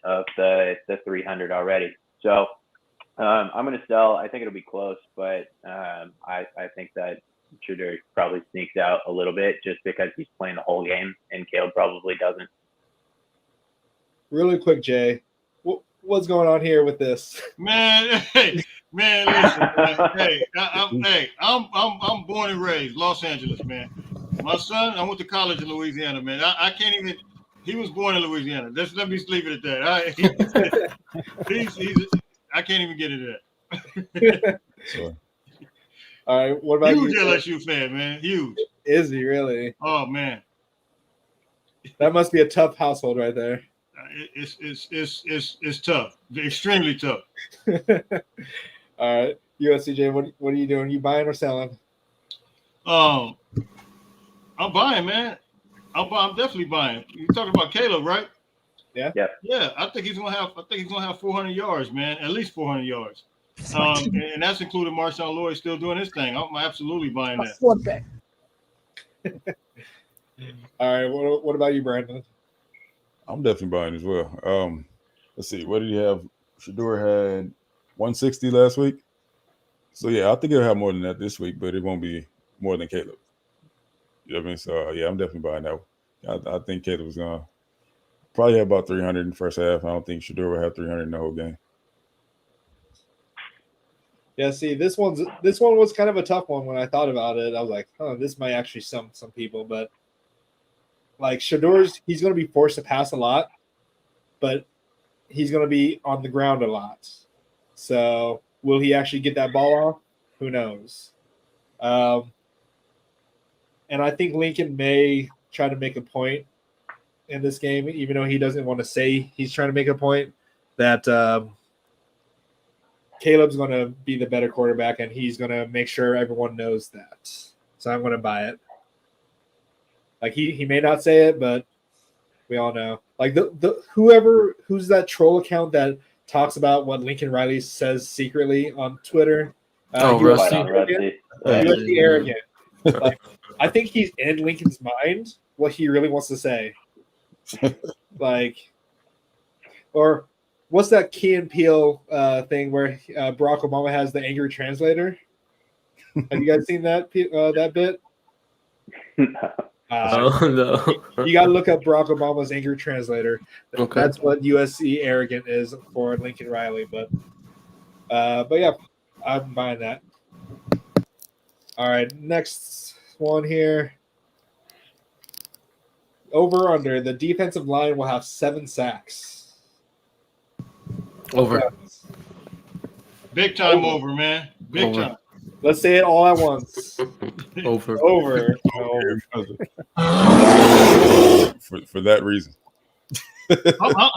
of the 300 already. So I'm going to sell. I think it'll be close, but I think that Shedeur probably sneaks out a little bit just because he's playing the whole game, and Caleb probably doesn't. Really quick, Jay, what's going on here with this? Man, listen, I'm born and raised Los Angeles, man. My son, I went to college in Louisiana, man. I can't even. He was born in Louisiana. Let me leave it at that. I can't even get into that. Sure. All right, what about huge you? LSU fan, man. Huge. Is he really? Oh man, that must be a tough household right there. It's tough, extremely tough. All right, USCJ, what are you doing? You buying or selling? I'm buying, man. I'm definitely buying. You're talking about Caleb, right? Yeah. Yeah. Yeah, I think he's gonna have 400 yards, man. At least 400 yards. And that's including Marshawn Lloyd still doing his thing. I'm absolutely buying that. Quarterback. All right. What about you, Brandon? I'm definitely buying as well. Let's see. What did he have? Shador had 160 last week. So, yeah, I think he'll have more than that this week, but it won't be more than Caleb. You know what I mean? So, yeah, I'm definitely buying that one. I think Caleb was going to probably have about 300 in the first half. I don't think Shador will have 300 in the whole game. Yeah, see, this one was kind of a tough one when I thought about it. I was like, this might actually some people, but like Shador's, he's going to be forced to pass a lot, but he's going to be on the ground a lot. So will he actually get that ball off? Who knows? And I think Lincoln may try to make a point in this game, even though he doesn't want to say he's trying to make a point, that Caleb's going to be the better quarterback, and he's going to make sure everyone knows that. So I'm going to buy it. Like he may not say it, but we all know. Like who's that troll account that talks about what Lincoln Riley says secretly on Twitter? Rusty. USC arrogant. Like, I think he's in Lincoln's mind what he really wants to say. Like, or what's that Key and Peele thing where Barack Obama has the angry translator? Have you guys seen that bit? No. You got to look up Barack Obama's angry translator. Okay. That's what USC arrogant is for Lincoln Riley. But yeah, I'm buying that. All right, next one here. Over under, the defensive line will have 7 sacks. Over. Big time over, man. Big time. Let's say it all at once. Over. Over. For that reason.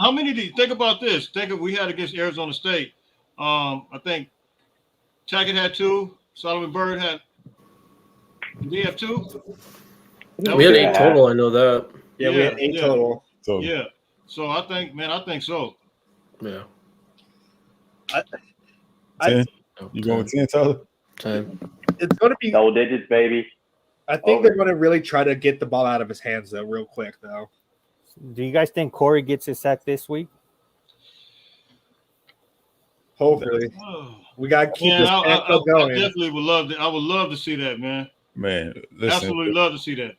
How many do you think about this? We had against Arizona State. I think Tackett had 2. Solomon Byrd had. Did he have 2? We had 8 total. I know that. Yeah, we had 8 total. Yeah. So I think so. Yeah. 10. You going with 10, Tyler? 10. It's going to be Double digits, baby. I think they're going to really try to get the ball out of his hands, though, real quick, though. Do you guys think Corey gets his sack this week? Hopefully. We got to keep this I going. definitely would love to. I would love to see that, man. Man, listen. Absolutely love to see that.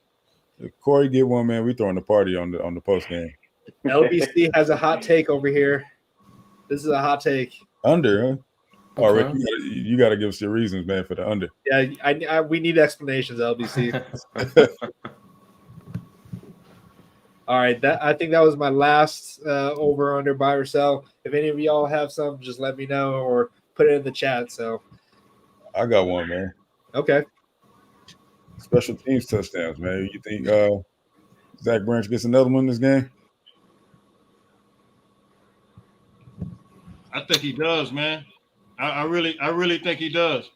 If Corey get one, man, we throwing the party on the post game. LBC has a hot take over here. This is a hot take. Under, huh? Okay. All right, you got to give us your reasons, man, for the under. Yeah, we need explanations, LBC. All right, I think that was my last over under buy or sell. If any of y'all have some, just let me know or put it in the chat. So I got one, man. Okay. Special teams touchdowns, man. You think Zach Branch gets another one in this game? I think he does, man. I really think he does.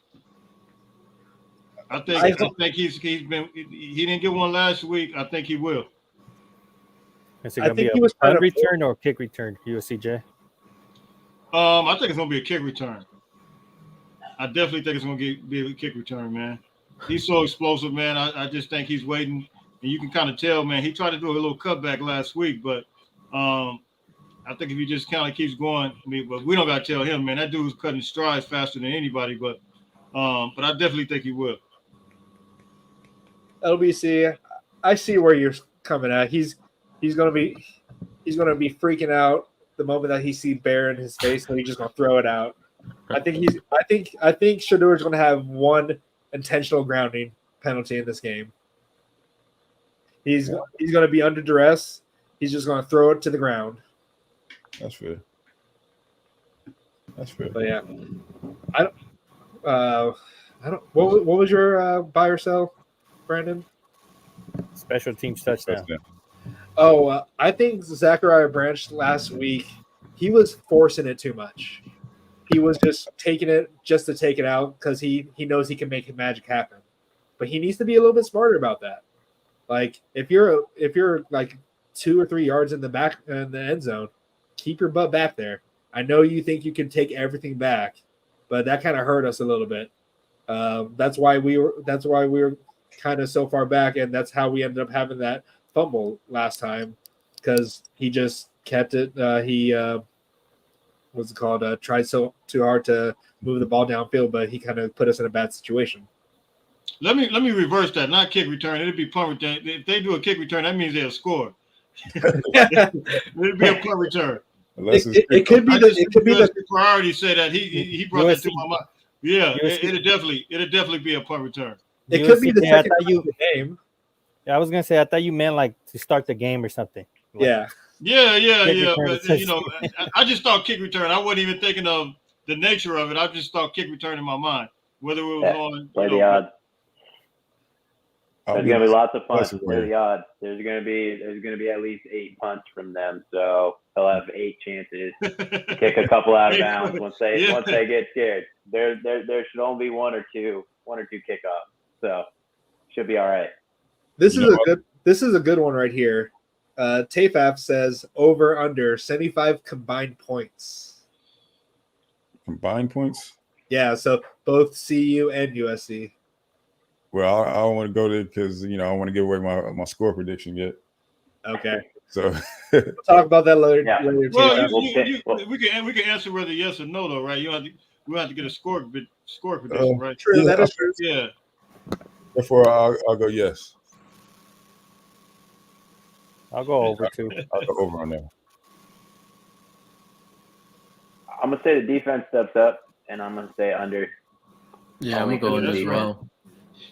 I think he didn't get one last week. I think he will. Is it going to be a punt return or a kick return, USCJ? I think it's going to be a kick return. I definitely think it's going to be a kick return, man. He's so explosive, man. I just think he's waiting, and you can kind of tell, man. He tried to do a little cutback last week, but I think if he just kind of keeps going, but we don't got to tell him, man. That dude's cutting strides faster than anybody, but I definitely think he will. LBC, I see where you're coming at. He's gonna be freaking out the moment that he sees Bear in his face, so he's just gonna throw it out. I think Shador's gonna have one intentional grounding penalty in this game. He's gonna be under duress. He's just gonna throw it to the ground. That's fair. But yeah, I don't. What was your buy or sell, Brandon? Special teams touchdown. Oh, I think Zachariah Branch last week, he was forcing it too much. He was just taking it just to take it out because he knows he can make magic happen. But he needs to be a little bit smarter about that. Like if you're like 2 or 3 yards in the back in the end zone, keep your butt back there. I know you think you can take everything back, but that kind of hurt us a little bit. That's why we were kind of so far back, and that's how we ended up having that fumble last time, because he just kept it. What's it called? Tried so too hard to move the ball downfield, but he kind of put us in a bad situation. Let me reverse that. Not kick return. It'd be punt return. If they do a kick return, that means they'll score. It'd be a punt return. It could be the priority. Say that he brought that to my mind. Yeah, it'll definitely be a punt return. It could be the second game. Yeah, I was gonna say I thought you meant like to start the game or something. Like, yeah. But I just thought kick return. I wasn't even thinking of the nature of it. I just thought kick return in my mind. Whether it was on play the odds. There's gonna be lots of punts. Play the odds. There's gonna be at least 8 punts from them, so they'll have 8 chances to kick a couple out of bounds once they get scared. There should only be one or two kickoffs, so should be all right. This is a good one right here. Tafaf says over under 75 combined points. Combined points? Yeah, so both CU and USC. Well, I don't want to go there because I don't want to give away my score prediction yet. Okay. So we'll talk about that later. Yeah. Well, we can answer whether yes or no, though, right? We have to get a score prediction, right? True, that is true. Yeah. Therefore, I'll go yes. I'll go over too. I'll go over on that. I'm gonna say the defense steps up, and I'm gonna say under. Yeah, I'm gonna go under as well.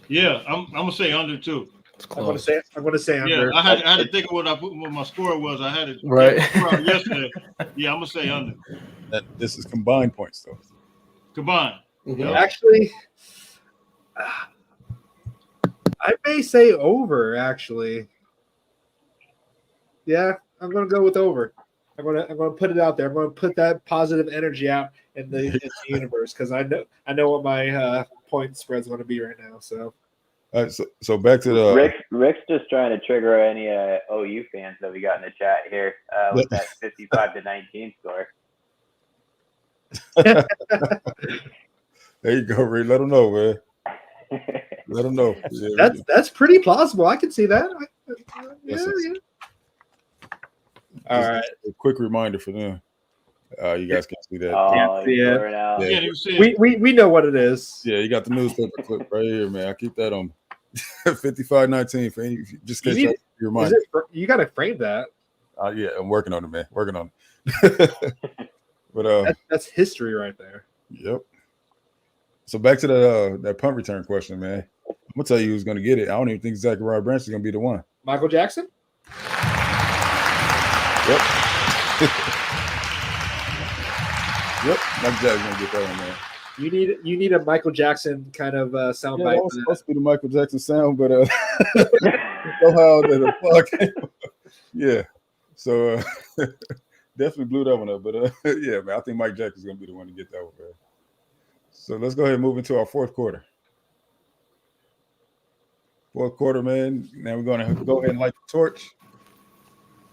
Yeah, I'm gonna say under too. I'm gonna say under. Yeah, I had to think of what my score was. I had it right yesterday. Yeah, I'm gonna say under. This is combined points though. Combined. Mm-hmm. Actually, I may say over. Actually, yeah, I'm gonna go with over. I'm gonna put it out there. I'm gonna put that positive energy out in the universe, because I know what my point spread is going to be right now. So, so back to the Rick's just trying to trigger any OU fans that we got in the chat here with that 55-19 score. There you go, Rick. Let them know, man. Let them know. Yeah, that's pretty plausible. I can see that. Yeah. All right. A quick reminder for them. You guys can't see that. We know what it is. Yeah, you got the newspaper clip right here, man. I keep that on 55-19 for any. Just in case your mind. You got to frame that. Yeah, I'm working on it, man. Working on it. But that's history right there. Yep. So back to that punt return question, man. I'm gonna tell you who's gonna get it. I don't even think Zachariah Branch is gonna be the one. Michael Jackson. Yep. Yep. Michael Jackson's gonna get that one, man. You need a Michael Jackson kind of soundbite. Yeah, was supposed to be the Michael Jackson sound, but somehow the plug came. Yeah. So definitely blew that one up. But yeah, man, I think Mike Jackson's gonna be the one to get that one, man. So let's go ahead and move into our fourth quarter. Fourth quarter, man. Now we're gonna go ahead and light the torch.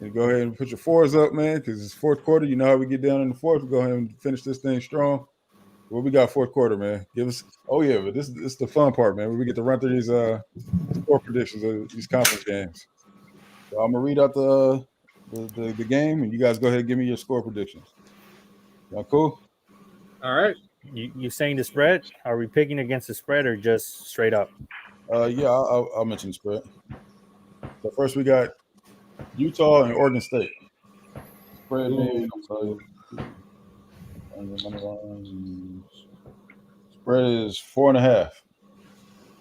And go ahead and put your fours up, man, because it's fourth quarter. You know how we get down in the fourth. We'll go ahead and finish this thing strong. What we got fourth quarter, man? Give us. Oh yeah, but this is the fun part, man. We get to run through these score predictions of these conference games. So I'm gonna read out the game, and you guys go ahead and give me your score predictions. Y'all cool? All right. You saying the spread? Are we picking against the spread or just straight up? Yeah, I'll mention the spread. So first we got Utah and Oregon State. Spread is 4.5.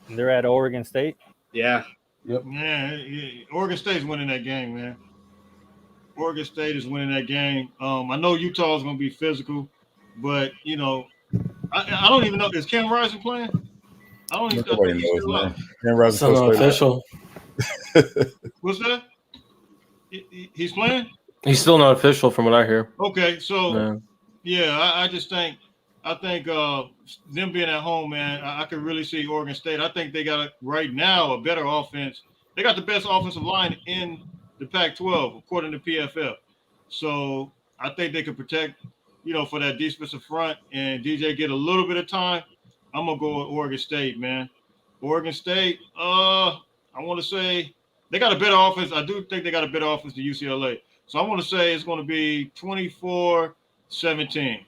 And they're at Oregon State? Yeah. Yep. Yeah, Oregon State's winning that game, man. Oregon State is winning that game. I know Utah is going to be physical, but I don't even know. Is Cam Rising playing? I don't even know. Knows, man. Cam Rising official. What's that? He's playing? He's still not official from what I hear. Okay, so I just think them being at home, man, I could really see Oregon State. I think they got right now a better offense. They got the best offensive line in the Pac-12 according to PFF. So I think they could protect for that defensive front, and DJ get a little bit of time, I'm gonna go with Oregon State, man. Oregon State, I want to say they got a better offense. I do think they got a better offense than UCLA. So I want to say it's going to be 24-17.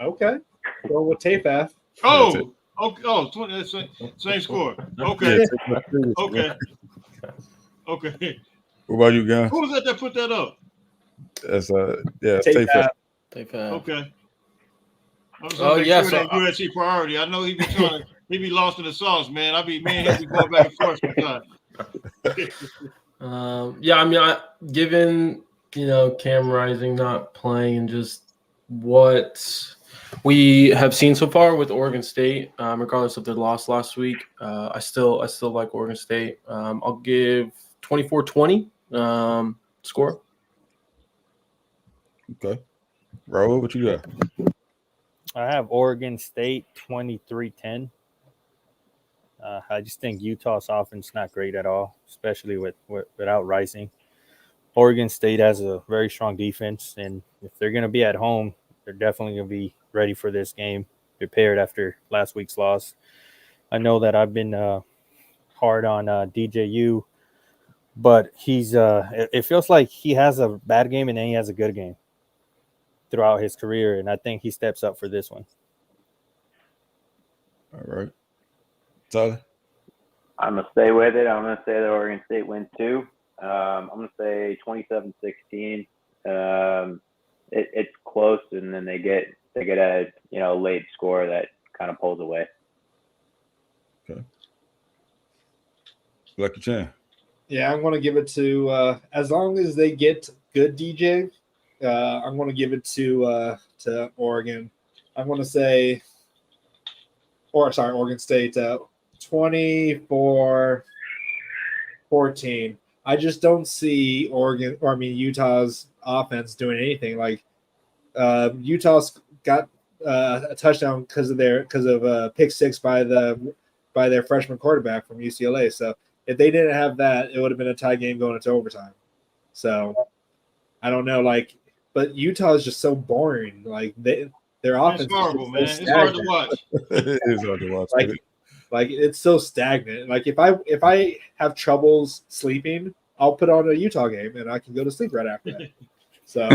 Okay. Going with TAFAF. Oh, okay. 20, same score. Okay. Okay. Okay. What about you, Gun? Who was that put that up? That's TAFAF. Okay. So that USC priority. I know he be lost in the sauce, man. He be going back and forth sometimes. Given Cam Rising not playing and just what we have seen so far with Oregon State, regardless of their loss last week, I still like Oregon State. I'll give 24-20 score. Okay. Raul, what you got? I have Oregon State 23-10. I just think Utah's offense is not great at all, especially without Rising. Oregon State has a very strong defense, and if they're going to be at home, they're definitely going to be ready for this game, prepared after last week's loss. I know that I've been hard on DJU, but it feels like he has a bad game and then he has a good game throughout his career, and I think he steps up for this one. All right. Tyler? I'm going to stay with it. I'm going to say that Oregon State wins too. I'm going to say 27-16. It's close, and then they get a late score that kind of pulls away. Okay. Lucky Chan. Yeah, I'm going to give it to as long as they get good DJ. I'm going to give it to Oregon. I'm going to say, Oregon State 24-14. I just don't see Utah's offense doing anything. Like Utah's got a touchdown because of pick six by their freshman quarterback from UCLA. So if they didn't have that, it would have been a tie game going into overtime. So I don't know, but Utah is just so boring. Like their offense is horrible, so man. It's hard to watch. It is hard to watch. Like it's so stagnant. Like if I have troubles sleeping, I'll put on a Utah game and I can go to sleep right after that. So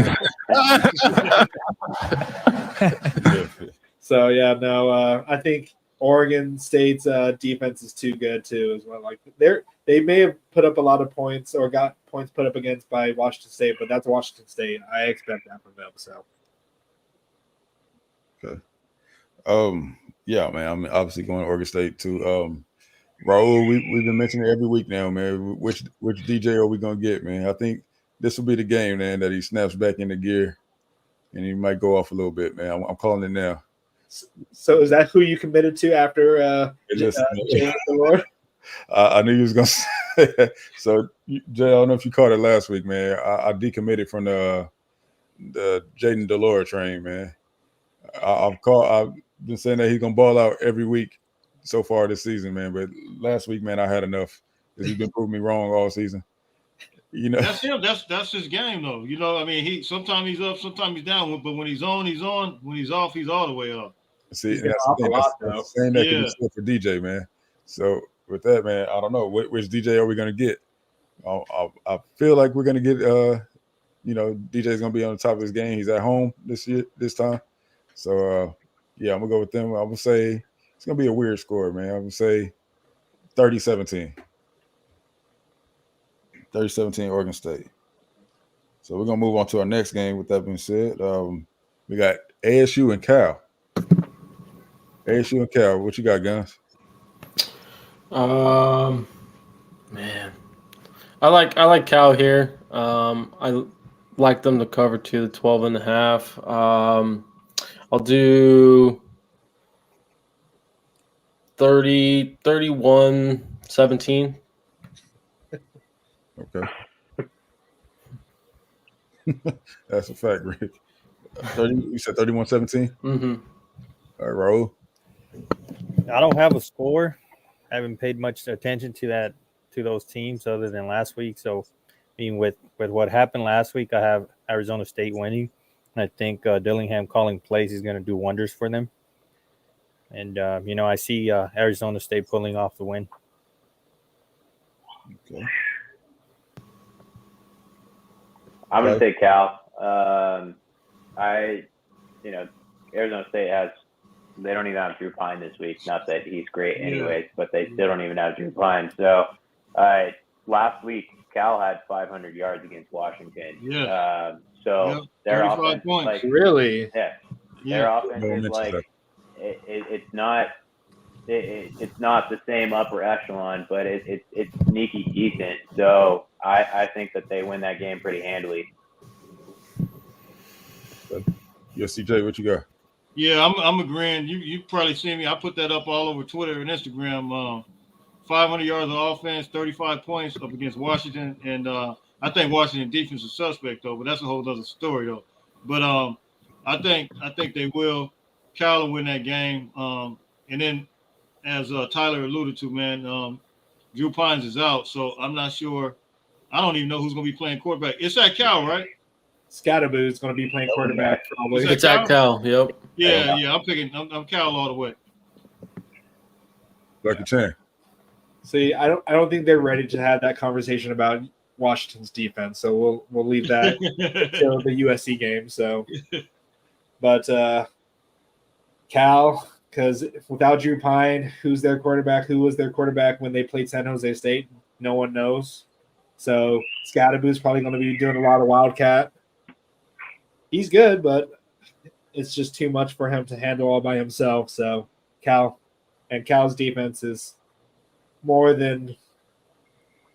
I think Oregon State's defense is too good too as well. Like they may have put up a lot of points or got points put up against by Washington State, but that's Washington State. I expect that from them. So okay. Yeah, man. I'm obviously going to Oregon State too. Raul, we've been mentioning it every week now, man. Which DJ are we gonna get, man? I think this will be the game, man, that he snaps back into gear and he might go off a little bit, man. I'm calling it now. So is that who you committed to after Lord? I knew you was gonna say that. So Jay, I don't know if you caught it last week, man. I decommitted from the Jaden Delore train, man. I've been saying that he's gonna ball out every week so far this season, man. But last week, man, I had enough because he's been proving me wrong all season. That's him. That's his game, though. He sometimes he's up, sometimes he's down. But when he's on, he's on. When he's off, he's all the way up. See, and that's the thing. That's saying that can be said for DJ, man. So with that, man, I don't know which DJ are we gonna get. I feel like we're gonna get. DJ's gonna be on the top of his game. He's at home this time. So I'm gonna go with them. I'm gonna say it's gonna be a weird score, man. I'm gonna say 30-17. 30-17 Oregon State. So we're gonna move on to our next game. With that being said, we got ASU and Cal. ASU and Cal. What you got, Guns? Man, I like Cal here. I like them to cover to the 12.5. I'll do 31-17. Okay. That's a fact, Rick. You said 31-17? Mm-hmm. All right, Raul. I don't have a score. I haven't paid much attention to those teams other than last week. So, with what happened last week, I have Arizona State winning. I think Dillingham calling plays is going to do wonders for them. And, I see Arizona State pulling off the win. Okay. I'm going to say Cal. Arizona State they don't even have Drew Pine this week. Not that he's great anyways, but they still don't even have Drew Pine. So last week, Cal had 500 yards against Washington. Yeah. Their 35 offense, points. Really? Their offense is like it's not the same upper echelon, but it's sneaky decent. So I think that they win that game pretty handily. USCJ, what you got? Yeah, I'm agreeing. You probably seen me. I put that up all over Twitter and Instagram. 500 yards of offense, 35 points up against Washington, and I think Washington defense is suspect though, but that's a whole other story though. But I think they will. Cal will win that game. And then, as Tyler alluded to, man, Drew Pines is out, so I'm not sure. I don't even know who's going to be playing quarterback. It's at Cal, right? Scatterboo is going to be playing quarterback probably. Is that It's at Cal. Yep. Yeah. I'm Cal all the way. Lucky Chan. See, I don't think they're ready to have that conversation about Washington's defense. So we'll leave that till the USC game. So, but Cal, because without Drew Pine, who's their quarterback? Who was their quarterback when they played San Jose State? No one knows. So Scatterboo's probably going to be doing a lot of Wildcat. He's good, but it's just too much for him to handle all by himself. So Cal's defense is more than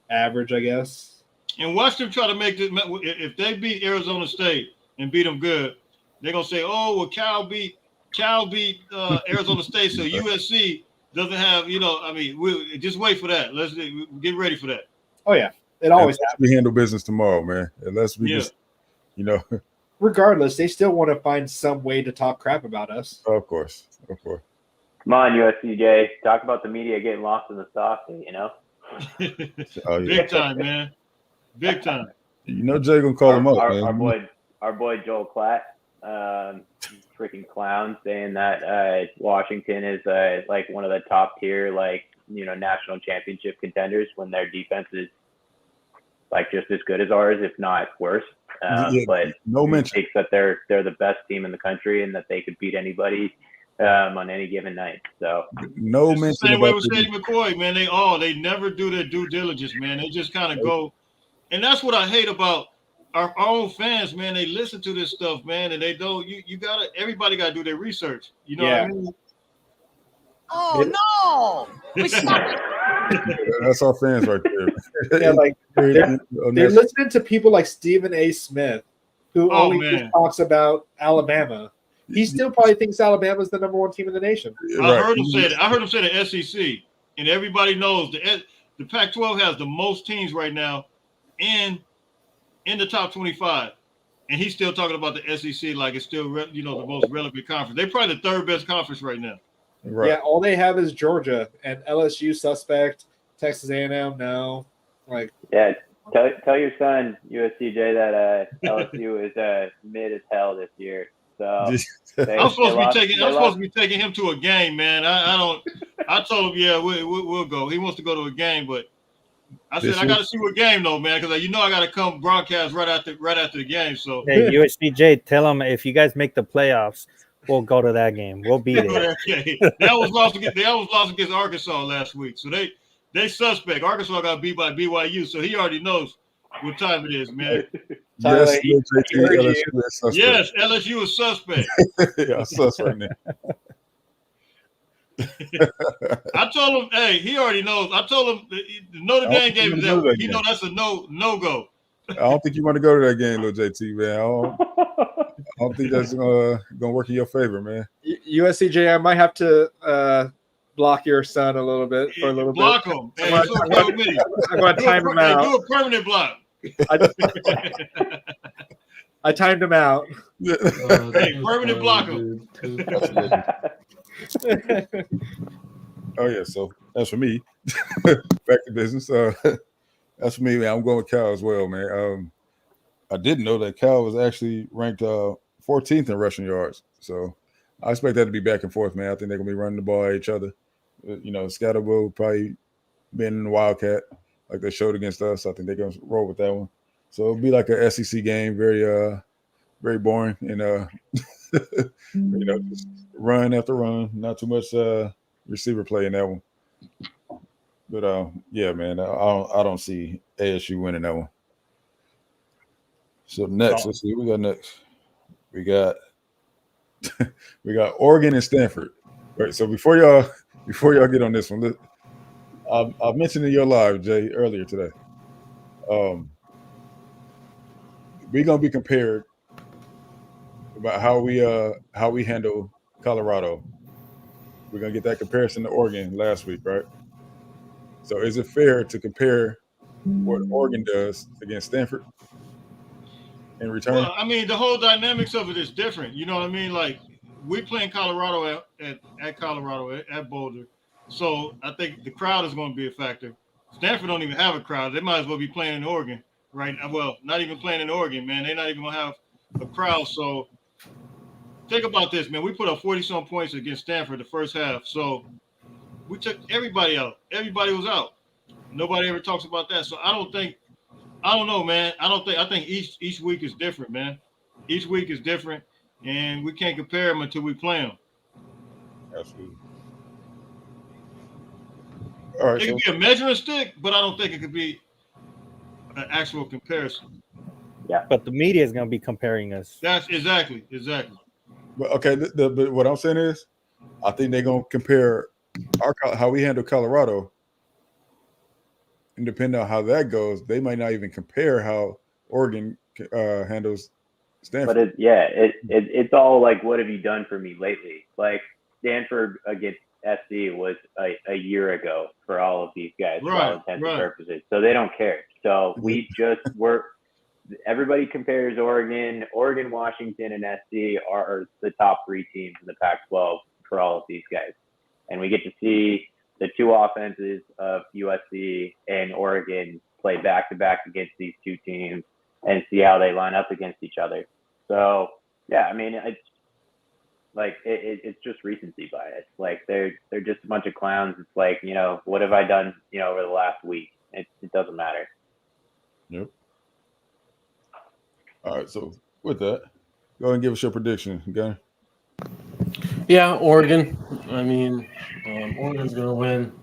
average, I guess. And watch them try to make this. If they beat Arizona State and beat them good, they're gonna say, "Oh, well, Cal beat Arizona State, so USC doesn't have." We'll just wait for that. Let's get ready for that. Oh yeah, it always happens. We handle business tomorrow, man. Unless we just, Regardless, they still want to find some way to talk crap about us. Of course. Come on, USCJ. Talk about the media getting lost in the sauce, Big time, man. Big time. Jay gonna call him up, man. Our boy Joel Klatt, freaking clown, saying that Washington is like one of the top tier national championship contenders when their defense is like just as good as ours, if not worse. But no mention thinks that they're the best team in the country and that they could beat anybody on any given night. So no it's mention. The same way with Shady McCoy, man. They never do their due diligence, man. They just kind of go, and that's what I hate about our own fans, man. They listen to this stuff, man, and they don't. Everybody gotta do their research. You know what I mean? Oh no! That's our fans right there. Yeah, like they're listening to people like Stephen A. Smith, who only just talks about Alabama. He still probably thinks Alabama's the number one team in the nation. I heard him say the SEC, and everybody knows the Pac-12 has the most teams right now in the top 25, and he's still talking about the SEC like it's still the most relevant conference. They're probably the third best conference right now. Right. Yeah, all they have is Georgia and LSU suspect. Texas A&M no. Tell your son USCJ that LSU is mid as hell this year. So I'm supposed to be taking him to a game, man. I told him, we'll go. He wants to go to a game, but I said I got to see what game though, man, because I got to come broadcast right after the game. So hey, USCJ, tell them if you guys make the playoffs, we'll go to that game. We'll be there. They almost lost against Arkansas last week, so they suspect. Arkansas got beat by BYU, so he already knows what time it is, man. Yes, yes, LSU is suspect. Yeah, sus right now. I told him, hey, he already knows. I told him the Notre Dame game is that week. He know that's a no go. I don't think you want to go to that game, little JT, man. I don't think that's gonna work in your favor, man. USCJ, I might have to block your son a little bit for a little block bit. Block him. I'm going to time him out. Do a permanent block. I timed him out. Hey, permanent block him. Oh yeah, so that's for me. Back to business. That's for me, man. I'm going with Cal as well, man. I didn't know that Cal was actually ranked 14th 14th in rushing yards. So I expect that to be back and forth, man. I think they're gonna be running the ball at each other. Scatter will probably been in the Wildcat like they showed against us. I think they're gonna roll with that one. So it'll be like a SEC game, very boring, and just run after run, not too much receiver play in that one. But yeah, man, I don't see ASU winning that one. So next, let's see what we got next. We got Oregon and Stanford. Right. So before y'all get on this one, I mentioned in your live, Jay, earlier today. We're gonna be compared about how we handle Colorado. We're gonna get that comparison to Oregon last week, right? So is it fair to compare what Oregon does against Stanford in return? Well, I mean, the whole dynamics of it is different. You know what I mean? Like, we playing Colorado at Colorado at Boulder, so I think the crowd is going to be a factor. Stanford don't even have a crowd. They might as well be playing in Oregon, right? Well, not even playing in Oregon, man. They're not even going to have a crowd. So think about this, man. We put up 40-some points against Stanford the first half. So we took everybody out. Everybody was out. Nobody ever talks about that. So I don't know, man. I think each week is different, man. Each week is different, and we can't compare them until we play them. Absolutely. All right. It could be a measuring stick, but I don't think it could be an actual comparison. Yeah. But the media is going to be comparing us. That's exactly. But okay, but what I'm saying is, I think they're gonna compare how we handle Colorado, and depending on how that goes, they might not even compare how Oregon handles Stanford. But it's all like, what have you done for me lately? Like Stanford against SC was a year ago for all of these guys, for all intents and purposes. So they don't care. So everybody compares Oregon, Washington, and SC are the top three teams in the Pac-12 for all of these guys. And we get to see the two offenses of USC and Oregon play back-to-back against these two teams and see how they line up against each other. So, yeah, I mean, it's like it's just recency bias. Like they're just a bunch of clowns. It's like, what have I done, over the last week? It doesn't matter. Yep. All right, so with that, go ahead and give us your prediction, Gunner. Yeah, Oregon. I mean, Oregon's going to win.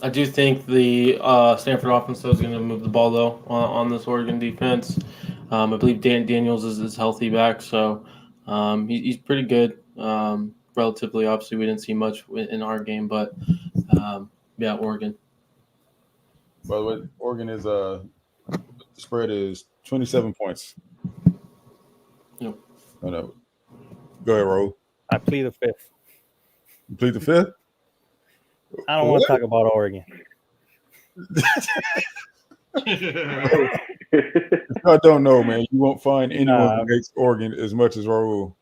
I do think the Stanford offense is going to move the ball, though, on this Oregon defense. I believe Daniels is healthy back, so he's pretty good. Relatively, obviously, we didn't see much in our game, but yeah, Oregon. By the way, Oregon is the spread is 27 points. Yep. I know. Go ahead, Raul. I plead the fifth. You plead the fifth? I don't want to talk about Oregon. If I don't know, man, you won't find anyone who hates Oregon as much as Raul.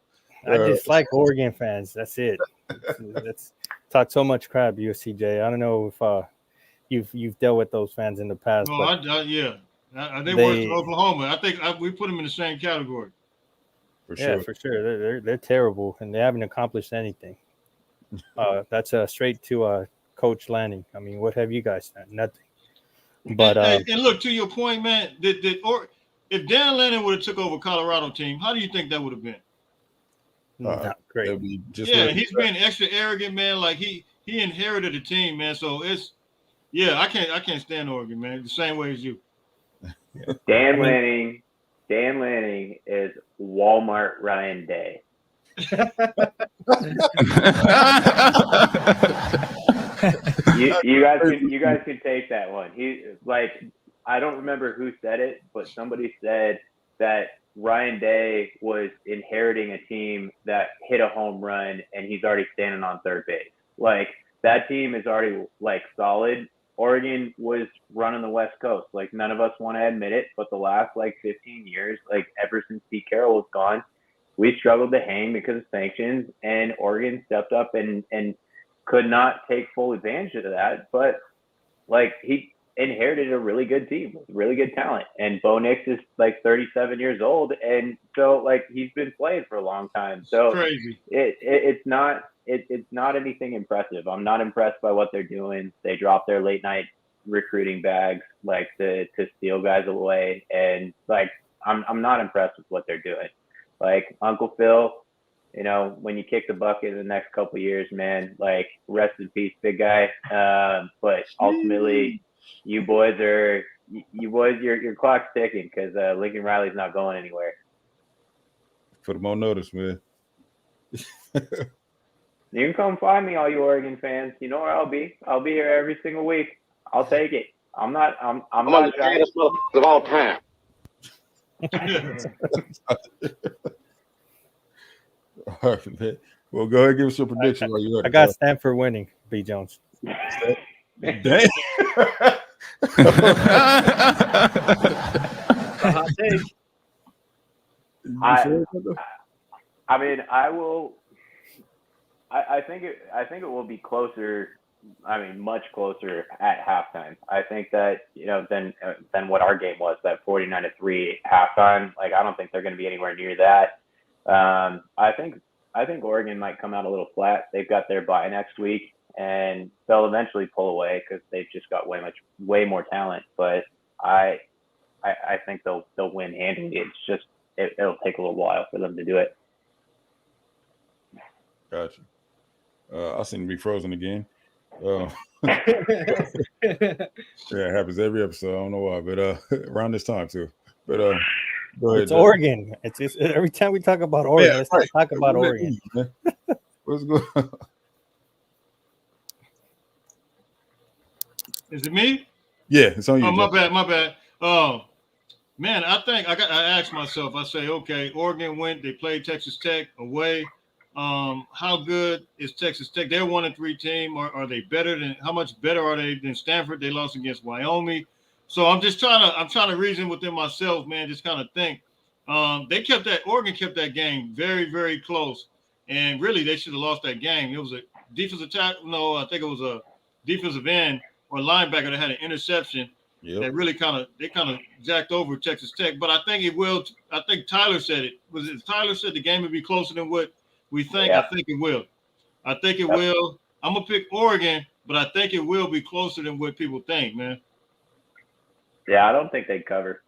I just like Oregon fans. That's it. Let's talk so much crap, USCJ. I don't know if you've dealt with those fans in the past. No, yeah. They worse than Oklahoma. I think we put them in the same category. For sure. Yeah, for sure. They're terrible, and they haven't accomplished anything. That's straight to Coach Lanning. I mean, what have you guys done? Nothing. But and look, to your point, man, if Dan Lanning would have took over Colorado team, how do you think that would have been? Not great. He's been extra arrogant, man. Like he inherited the team, man. So I can't stand Oregon, man. The same way as you. Dan Lanning is Walmart Ryan Day. you guys can take that one. He I don't remember who said it, but somebody said that Ryan Day was inheriting a team that hit a home run and he's already standing on third base. Like that team is already solid. Oregon was running the West Coast. Like none of us want to admit it, but the last 15 years, ever since Pete Carroll was gone, we struggled to hang because of sanctions, and Oregon stepped up and could not take full advantage of that. But inherited a really good team with really good talent. And Bo Nix is like 37 years old, and so like he's been playing for a long time. So Crazy. It's not anything impressive. I'm not impressed by what they're doing. They drop their late night recruiting bags like to steal guys away, and like I'm not impressed with what they're doing. Like Uncle Phil, you know, when you kick the bucket in the next couple of years, man, like rest in peace, big guy. But ultimately, your clock's ticking because Lincoln Riley's not going anywhere. Put them on notice, man. You can come find me, all you Oregon fans. You know where I'll be. I'll be here every single week. I'll take it. I'm not the greatest motherfuckers of all time. All right, man. Well, go ahead and give us your prediction while you're I got Stanford winning, B. Jones. Damn. Hot take. I mean, I will. I think it will be closer. I mean, much closer at halftime. I think that, you know, than what our game was, that 49-3 halftime. Like, I don't think they're going to be anywhere near that. I think Oregon might come out a little flat. They've got their bye next week, and they'll eventually pull away because they've just got way more talent. But I think they'll win handily. It's just it'll take a little while for them to do it. Gotcha. I seem to be frozen again. Yeah, it happens every episode. I don't know why, but around this time too. But go ahead. It's Oregon. It's just, every time we talk about Oregon, let's talk about Oregon. What's good? Is it me? Yeah, it's on you. Oh, my bad. Man, I think I asked myself. I say, okay, Oregon went. They played Texas Tech away. How good is Texas Tech? They're 1-3 team. Are they better than? How much better are they than Stanford? They lost against Wyoming. So I'm trying to reason within myself, man. Just kind of think. Oregon kept that game very, very close, and really they should have lost that game. It was a defensive tackle. No, I think it was a defensive end or linebacker that had an interception. Yep. That really kind of jacked over Texas Tech. But I think it will. I think Tyler said it. Was it Tyler said the game would be closer than what we think? Yeah. I think it will. Will. I'm gonna pick Oregon, but I think it will be closer than what people think, man. Yeah, I don't think they cover.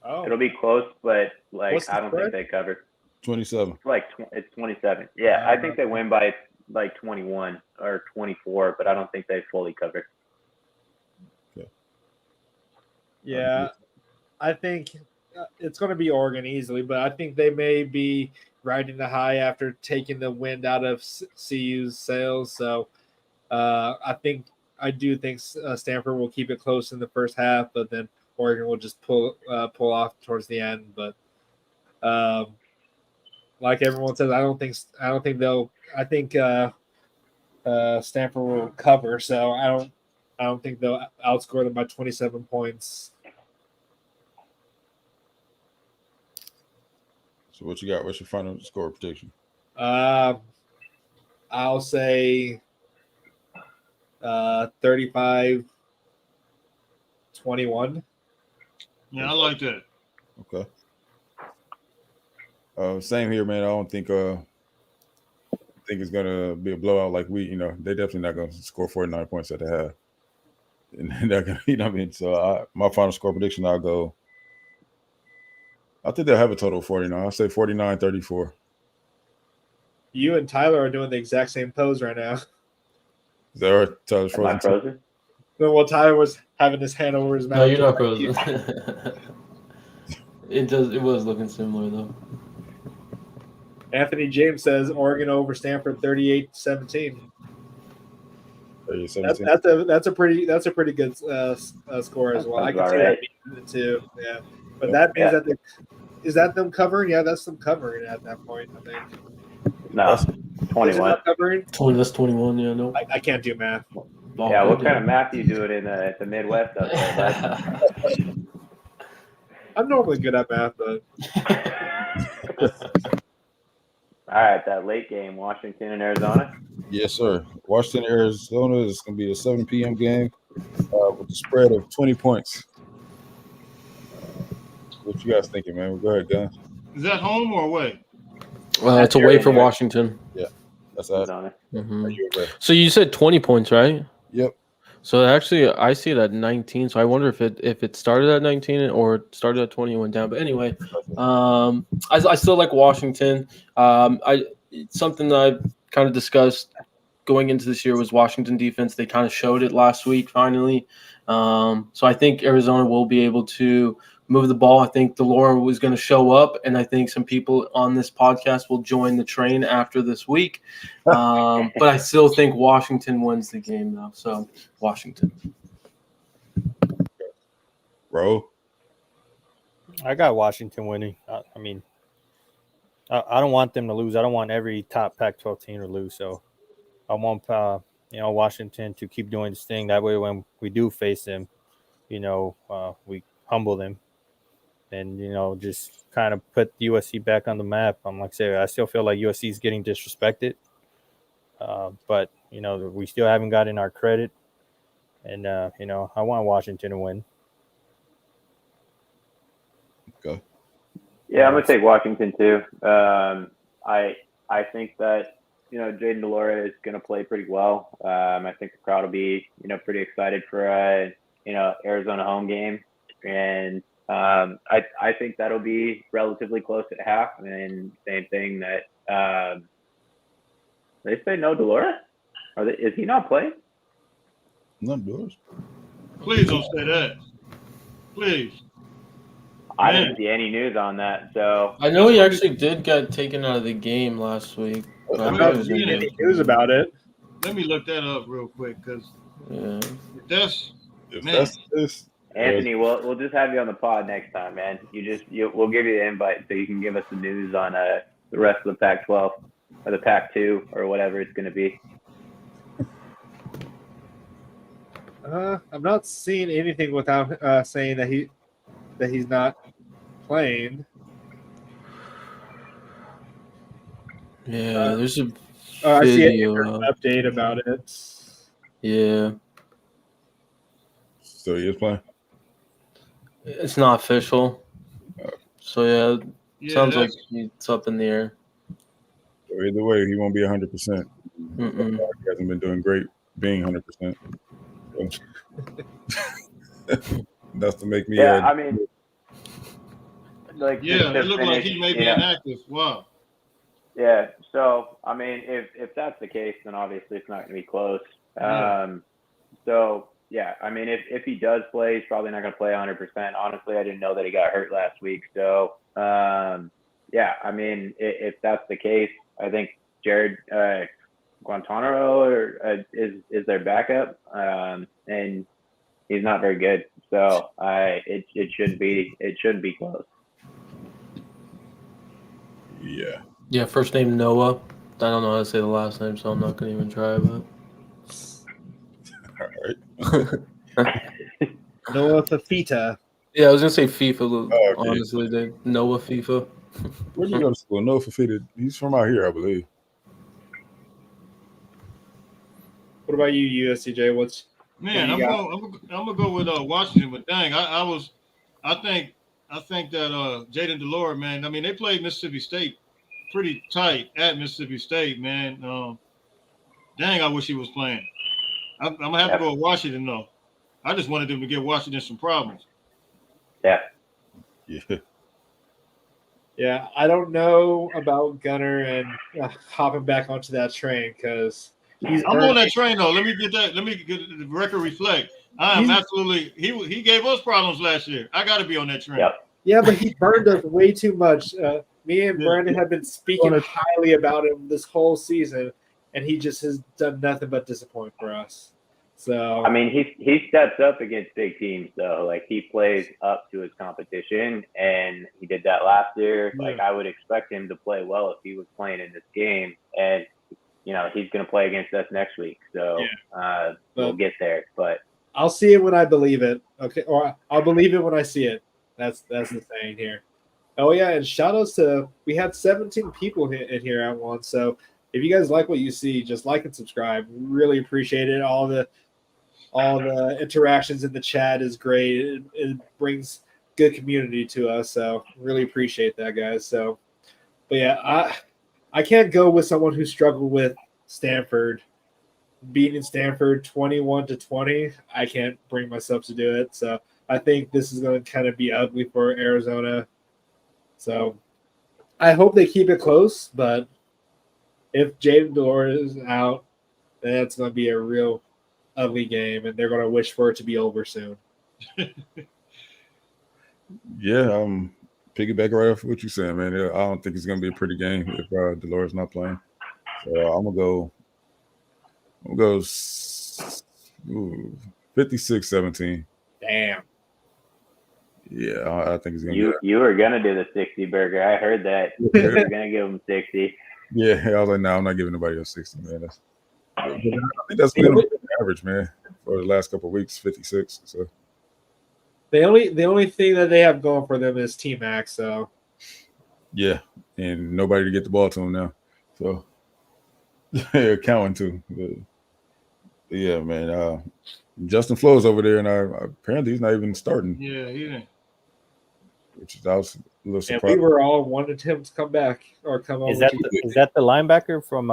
Oh, It'll be close, but like I don't spread? think they cover. 27. It's 27. Yeah, I think they win by like 21 or 24, but I don't think they fully cover. yeah. I think it's going to be Oregon easily, but I think they may be riding the high after taking the wind out of CU's sails. So I do think Stanford will keep it close in the first half, but then Oregon will just pull off towards the end. But like everyone says, I think Stanford will cover. So I don't think they'll outscore them by 27 points. So what you got? What's your final score prediction? I'll say 35-21. Yeah, I like that. Okay. Same here, man. I don't think it's gonna be a blowout like they definitely not gonna score 49 points at the half. And they're gonna, you know what I mean? So my final score prediction, I think they'll have a total of 49. I'll say 49-34. You and Tyler are doing the exact same pose right now. Is that right? Tyler's Am I frozen? No, well, Tyler was having his hand over his mouth. No, you're not frozen. It was looking similar though. Anthony James says Oregon over Stanford 38-17. 38-17. That's a pretty good score as well. I can see that being too. Yeah, but that means that is that them covering? Yeah, that's them covering at that point. I think. No, 21. Covering? 20. That's 21. Yeah, no. I can't do math. Yeah, what kind of math you doing in the Midwest up there, bud? I'm normally good at math, but. All right, that late game, Washington and Arizona. Yes, sir. Washington, Arizona is going to be a 7 p.m. game. with the spread of 20 points. What you guys thinking, man? Go ahead, Gun. Is that home or away? It's away for Washington. That's all. Mhm. Are you away? So you said 20 points, right? Yep. So actually, I see it at 19. So I wonder if it started at 19 or it started at 20 and went down. But anyway, I still like Washington. Something that I kind of discussed going into this year was Washington defense. They kind of showed it last week finally. So I think Arizona will be able to move the ball. I think Delora was going to show up, and I think some people on this podcast will join the train after this week. But I still think Washington wins the game, though. So Washington. Bro. I got Washington winning. I mean, I don't want them to lose. I don't want every top Pac-12 team to lose. So I want Washington to keep doing this thing. That way, when we do face them, we humble them. And, just kind of put USC back on the map. I still feel like USC is getting disrespected. But, we still haven't gotten our credit. And, I want Washington to win. Okay. Yeah, I'm going to take Washington too. I think that, Jaden Delora is going to play pretty well. I think the crowd will be, pretty excited for Arizona home game. And I think that'll be relatively close at half. And same thing that they say no Delora? Is he not playing? No Delora. Please don't say that. Please. I didn't see any news on that. So I know he actually did get taken out of the game last week. I'm not seeing any news about it. Let me look that up real quick because If man. that's this. Anthony, we'll just have you on the pod next time, man. We'll give you the invite so you can give us the news on the rest of the Pac-12 or the Pac-2 or whatever it's going to be. I'm not seeing anything without saying that he's not playing. Yeah, there's a I see video. an update about it. Yeah. So he is playing? It's not official. So, sounds like it's up in the air. So either way, he won't be 100%. He hasn't been doing great being 100%. So. That's to make me. Yeah, I mean, it looked like he may be inactive. Wow. Yeah. So, I mean, if that's the case, then obviously it's not going to be close. So, yeah, I mean, if he does play, he's probably not going to play 100%. Honestly, I didn't know that he got hurt last week. So, yeah, I mean, if that's the case, I think Jared Guantanamo is their backup, and he's not very good. So, it shouldn't be close. Yeah. Yeah, first name Noah. I don't know how to say the last name, so I'm not going to even try, but. All right. Noah Fafita. Yeah, I was going to say FIFA, okay. honestly. Noah FIFA. Where did you go to school? Noah Fafita. He's from out here, I believe. What about you, USCJ? Man, I'm gonna go with Washington, but dang, I think that Jaden Delora, man. I mean, they played Mississippi State pretty tight at Mississippi State, man. Dang, I wish he was playing. I'm gonna have to go with Washington though. I just wanted them to give Washington some problems. Yeah. Yeah, I don't know about Gunner and hopping back onto that train because I'm on that train though. Let me get the record reflect. I am absolutely. He gave us problems last year. I got to be on that train. Yep. Yeah, but he burned us way too much. Me and Brandon have been speaking highly about him this whole season, and he just has done nothing but disappoint for us. So I mean, he steps up against big teams though. Like he plays up to his competition, and he did that last year. Yeah. Like I would expect him to play well if he was playing in this game, and he's going to play against us next week. So we'll get there. But I'll see it when I believe it. Okay, or I'll believe it when I see it. That's the saying here. Oh yeah, and shout outs to we had 17 people in here at once. So if you guys like what you see, just like and subscribe. Really appreciate it. All the all the interactions in the chat is great. It brings good community to us, so really appreciate that, guys. So, but yeah, I can't go with someone who struggled with Stanford. Beating Stanford 21-20, I can't bring myself to do it. So I think this is going to kind of be ugly for Arizona. So I hope they keep it close, but if Jaden Delores is out, then it's going to be a real ugly game, and they're going to wish for it to be over soon. Yeah, piggyback right off what you're saying, man. I don't think it's going to be a pretty game if Delores not playing. So I'm going to go. We'll go 56-17. Damn. Yeah, I think it's gonna. You were gonna do the 60 burger. I heard that. You were gonna give him 60. Yeah, I was like, no, I'm not giving nobody else 60, man. I think that's been average, man, for the last couple of weeks, 56. So the only thing that they have going for them is T-Max. So yeah, and nobody to get the ball to him now. So yeah, counting too. But yeah, man. Justin Flo's over there, and apparently he's not even starting. Yeah, he didn't. Which I was a little surprised. And we were all wanted him to come back or come over. Is that the linebacker from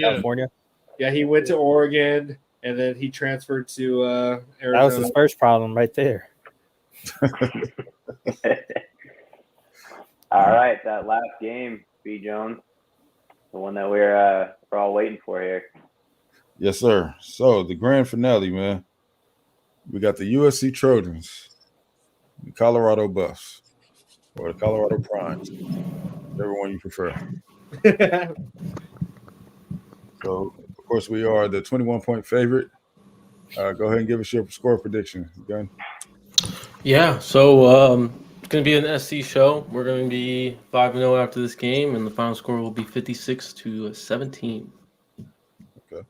California? Yeah, he went to Oregon, and then he transferred to Arizona. That was his first problem right there. All right, that last game, B. Jones, the one that we're all waiting for here. Yes, sir. So the grand finale, man. We got the USC Trojans, the Colorado Buffs, or the Colorado Primes, whichever one you prefer. So, of course, we are the 21-point favorite. Go ahead and give us your score prediction, Gun. Yeah, so it's going to be an SC show. We're going to be 5-0 after this game, and the final score will be 56-17. Okay.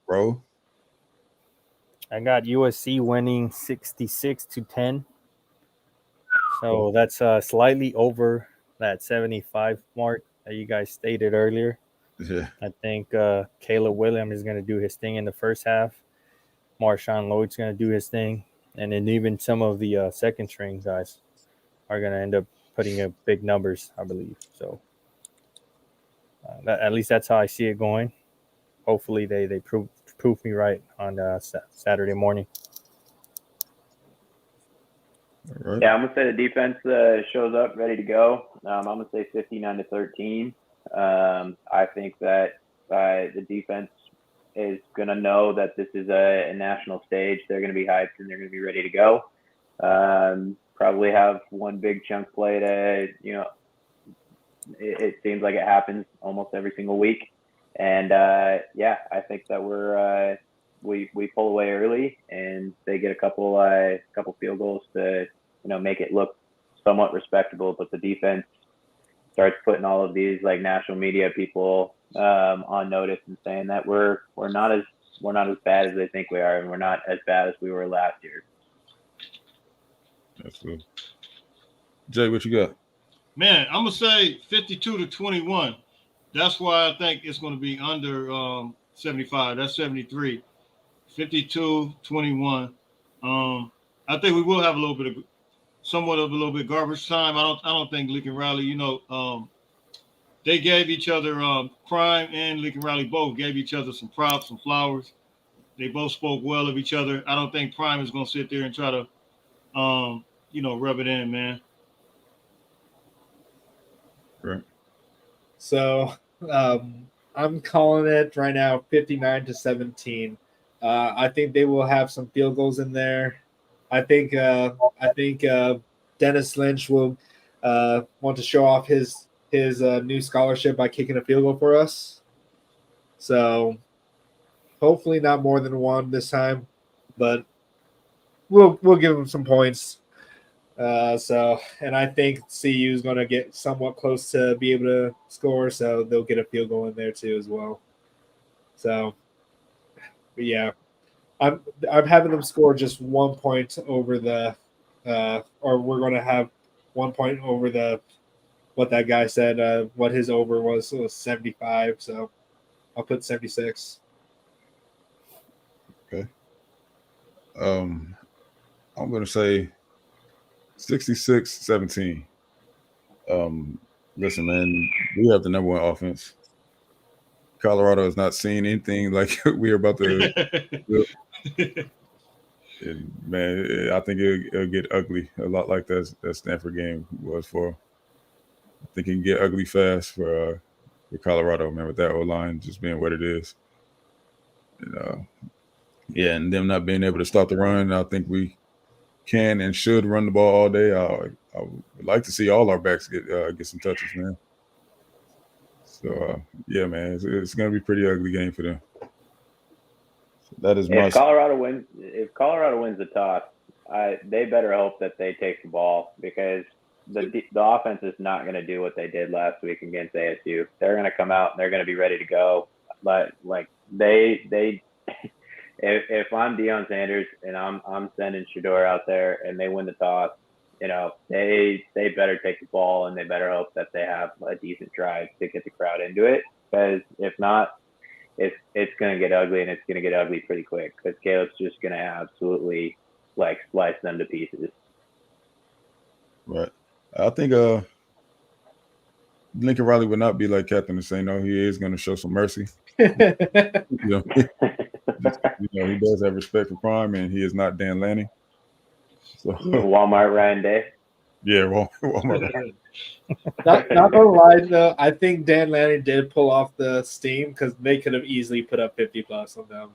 Bro? I got USC winning 66-10. So that's slightly over that 75 mark that you guys stated earlier. Yeah. I think Caleb Williams is going to do his thing in the first half. Marshawn Lloyd's going to do his thing. And then even some of the second string guys are going to end up putting up big numbers, I believe. So at least that's how I see it going. Hopefully they prove me right on Saturday morning. All right. Yeah, I'm gonna say the defense shows up ready to go. I'm gonna say 59-13. I think that the defense is gonna know that this is a national stage. They're gonna be hyped and they're gonna be ready to go. Probably have one big chunk play to, it seems like it happens almost every single week. And yeah, I think that we pull away early and they get a couple field goals to make it look somewhat respectable. But the defense starts putting all of these like national media people on notice and saying that we're not as bad as they think we are, and we're not as bad as we were last year. That's good. Jay, what you got? Man, I'm gonna say 52-21. That's why I think it's going to be under 75. That's 73. 52-21. I think we will have somewhat of a little bit garbage time. I don't think Lincoln Riley, they gave each other Prime and Lincoln Riley both gave each other some props, some flowers. They both spoke well of each other. I don't think Prime is going to sit there and try to rub it in, man. Right. So I'm calling it right now 59-17. I think they will have some field goals in there. I think Dennis Lynch will want to show off his new scholarship by kicking a field goal for us. So hopefully not more than one this time, but we'll give him some points. And I think CU is going to get somewhat close to be able to score, so they'll get a field goal in there too as well. So, but yeah, I'm having them score just 1 point over the, or we're going to have 1 point over the what that guy said. What his over was 75. So I'll put 76. Okay. I'm going to say 66-17. Listen, man, we have the number one offense. Colorado has not seen anything like we're about to. And, man, I think it'll get ugly a lot like that Stanford game was for. I think it can get ugly fast for Colorado, man, with that O-line just being what it is. And, and them not being able to stop the run, I think we can and should run the ball all day. I would like to see all our backs get some touches, man. So, yeah, man, it's going to be a pretty ugly game for them. So that is if Colorado wins the toss, they better hope that they take the ball, because the offense is not going to do what they did last week against ASU. They're going to come out and they're going to be ready to go. But like they if I'm Deion Sanders and I'm sending Shedeur out there and they win the toss, they better take the ball and they better hope that they have a decent drive to get the crowd into it. Because if not, it's going to get ugly, and it's going to get ugly pretty quick, because Caleb's just going to absolutely slice them to pieces. Right. I think Lincoln Riley would not be like Captain to say no. He is going to show some mercy. He does have respect for Prime, and he is not Dan Lanning. So Walmart Ryan Day. Yeah, Walmart. Not gonna lie though, I think Dan Lanning did pull off the steam, because they could have easily put up 50+ on them.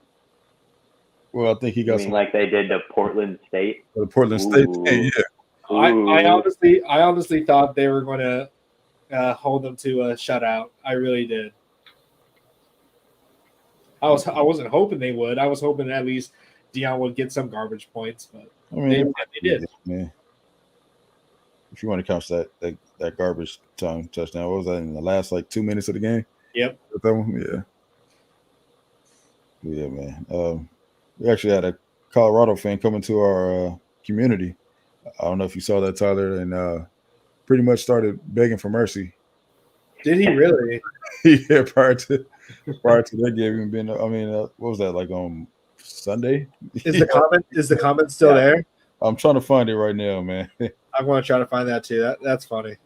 Well, I think he got some like they did to Portland State. The Portland State game, yeah. I honestly thought they were going to hold them to a shutout. I really did. I wasn't hoping they would. I was hoping at least Deion would get some garbage points, but they did. Man. If you want to count that garbage time touchdown, what was that in the last 2 minutes of the game? Yep. That one? Yeah, man. We actually had a Colorado fan come into our community. I don't know if you saw that, Tyler, and pretty much started begging for mercy. Did he really? Yeah, prior to that game even being. I mean, what was that on Sunday? Is the comment still there? I'm trying to find it right now, man. I'm going to try to find that too. That's funny.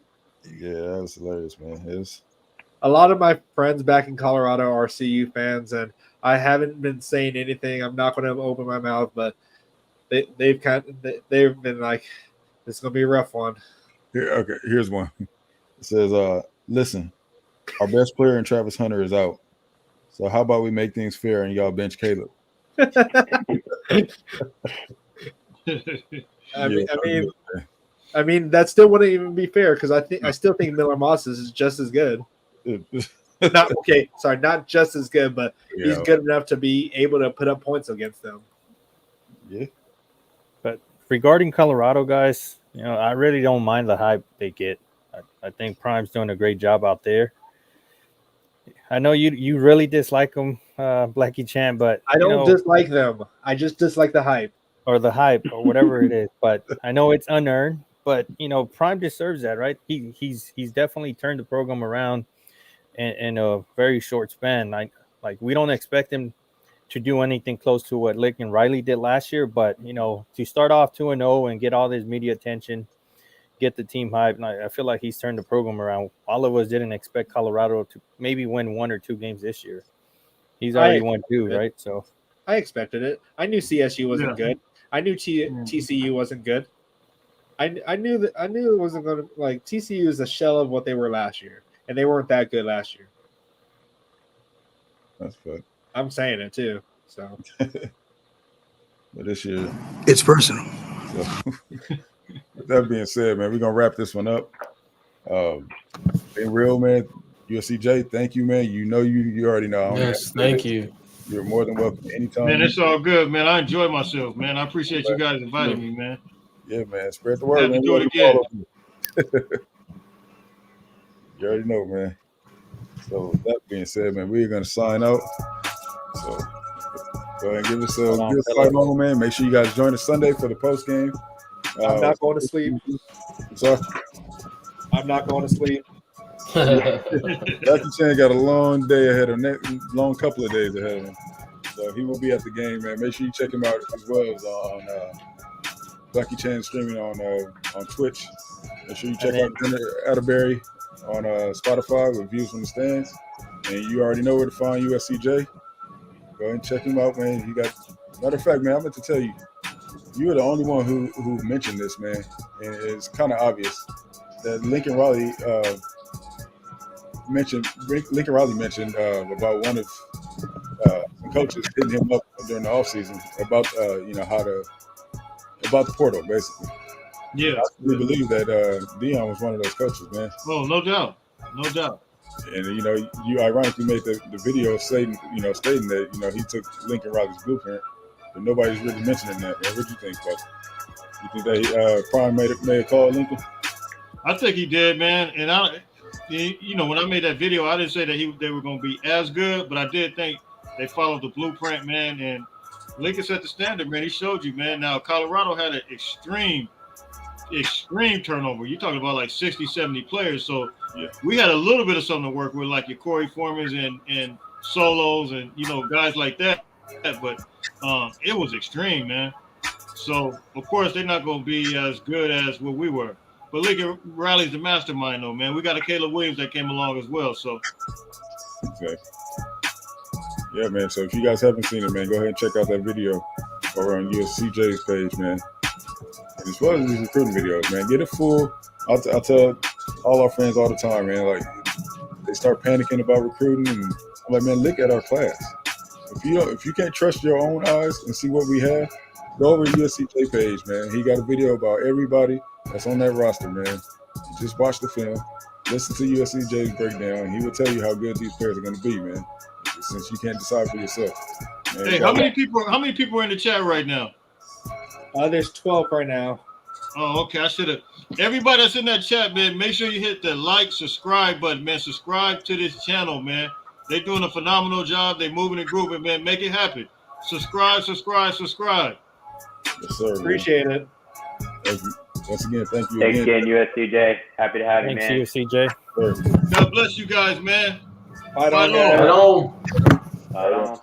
Yeah, that was hilarious, man. A lot of my friends back in Colorado are CU fans, and I haven't been saying anything. I'm not going to open my mouth, but they've been like, "This is going to be a rough one." Okay, here's one. It says, "Listen, our best player in Travis Hunter is out. So how about we make things fair and y'all bench Caleb?" I mean, that still wouldn't even be fair, because I still think Miller Moss is just as good. Not just as good, but he's good enough to be able to put up points against them. Yeah. But regarding Colorado, guys, I really don't mind the hype they get. I think Prime's doing a great job out there. I know you really dislike them, Blackie Chan, but I don't dislike them. I just dislike the hype. Or the hype, or whatever it is. But I know it's unearned. But Prime deserves that, right? He's definitely turned the program around in a very short span. We don't expect him to do anything close to what Lincoln Riley did last year, but to start off 2-0 and get all this media attention, get the team hype, and I feel like he's turned the program around. All of us didn't expect Colorado to maybe win 1 or 2 games this year. He's already won 2, right? So I expected it. I knew CSU wasn't good. I knew TCU wasn't good. I knew it wasn't going to TCU is a shell of what they were last year, and they weren't that good last year. That's good. I'm saying it too. So, but this year, it's personal. So, with that being said, man, we're gonna wrap this one up. In real, man, USCJ, thank you, man. You already know. Yes, thank you. You're more than welcome anytime. Man, it's all good, man. I enjoy myself, man. I appreciate you guys inviting me, man. Yeah, man. Spread the word. Have to do it again. You already know, man. So with that being said, man, we're gonna sign out. So go ahead and give us a fight on, man. Make sure you guys join us Sunday for the post game. I'm not going to sleep. Sorry? I'm not going to sleep. Lucky Chan got a long day ahead of long couple of days ahead of him. So he will be at the game, man. Make sure you check him out as well as on Lucky Chan streaming on Twitch. Make sure you check out Atterbury on Spotify with Views from the Stands. And you already know where to find USCJ. Go ahead and check him out, man. He got. Matter of fact, man, I meant to tell you, you were the only one who mentioned this, man. And it's kind of obvious that Lincoln Riley mentioned about one of some coaches hitting him up during the offseason about about the portal, basically. Yeah, I really believe that Dion was one of those coaches, man. Oh, no doubt. And you ironically made the video stating that he took Lincoln Riley's blueprint, but nobody's really mentioning that, man. What do you think, Buck? You think that Prime made a call, Lincoln? I think he did, man. And when I made that video, I didn't say that they were going to be as good, but I did think they followed the blueprint, man. And Lincoln set the standard, man. He showed you, man. Now Colorado had an extreme turnover. You're talking about like 60, 70 players. So we had a little bit of something to work with, like your Corey Formans and Solos and, guys like that. But it was extreme, man. So, of course, they're not going to be as good as what we were. But Lincoln Riley's the mastermind, though, man. We got a Caleb Williams that came along as well. So, okay. Yeah, man. So if you guys haven't seen it, man, go ahead and check out that video over on USCJ's page, man. And as well as these recruiting videos, man, get it full. I'll tell all our friends all the time, man. Like, they start panicking about recruiting, and I'm like, man, look at our class. If you can't trust your own eyes and see what we have, go over to USCJ page, man. He got a video about everybody that's on that roster, man. Just watch the film, listen to USCJ's breakdown, and he will tell you how good these players are going to be, man. Since you can't decide for yourself. Man, hey, how many people are in the chat right now? There's 12 right now. Oh, okay. I should have. Everybody that's in that chat, man, make sure you hit the subscribe button, man. Subscribe to this channel, man. They're doing a phenomenal job. They're moving and grooving, man. Make it happen. Subscribe. Yes, sir. Appreciate it. Once again, thank you. Thanks again, USCJ. Happy to have you, man. Thanks, USCJ. God bless you guys, man. Bye, Bye, guys. Hello. Bye.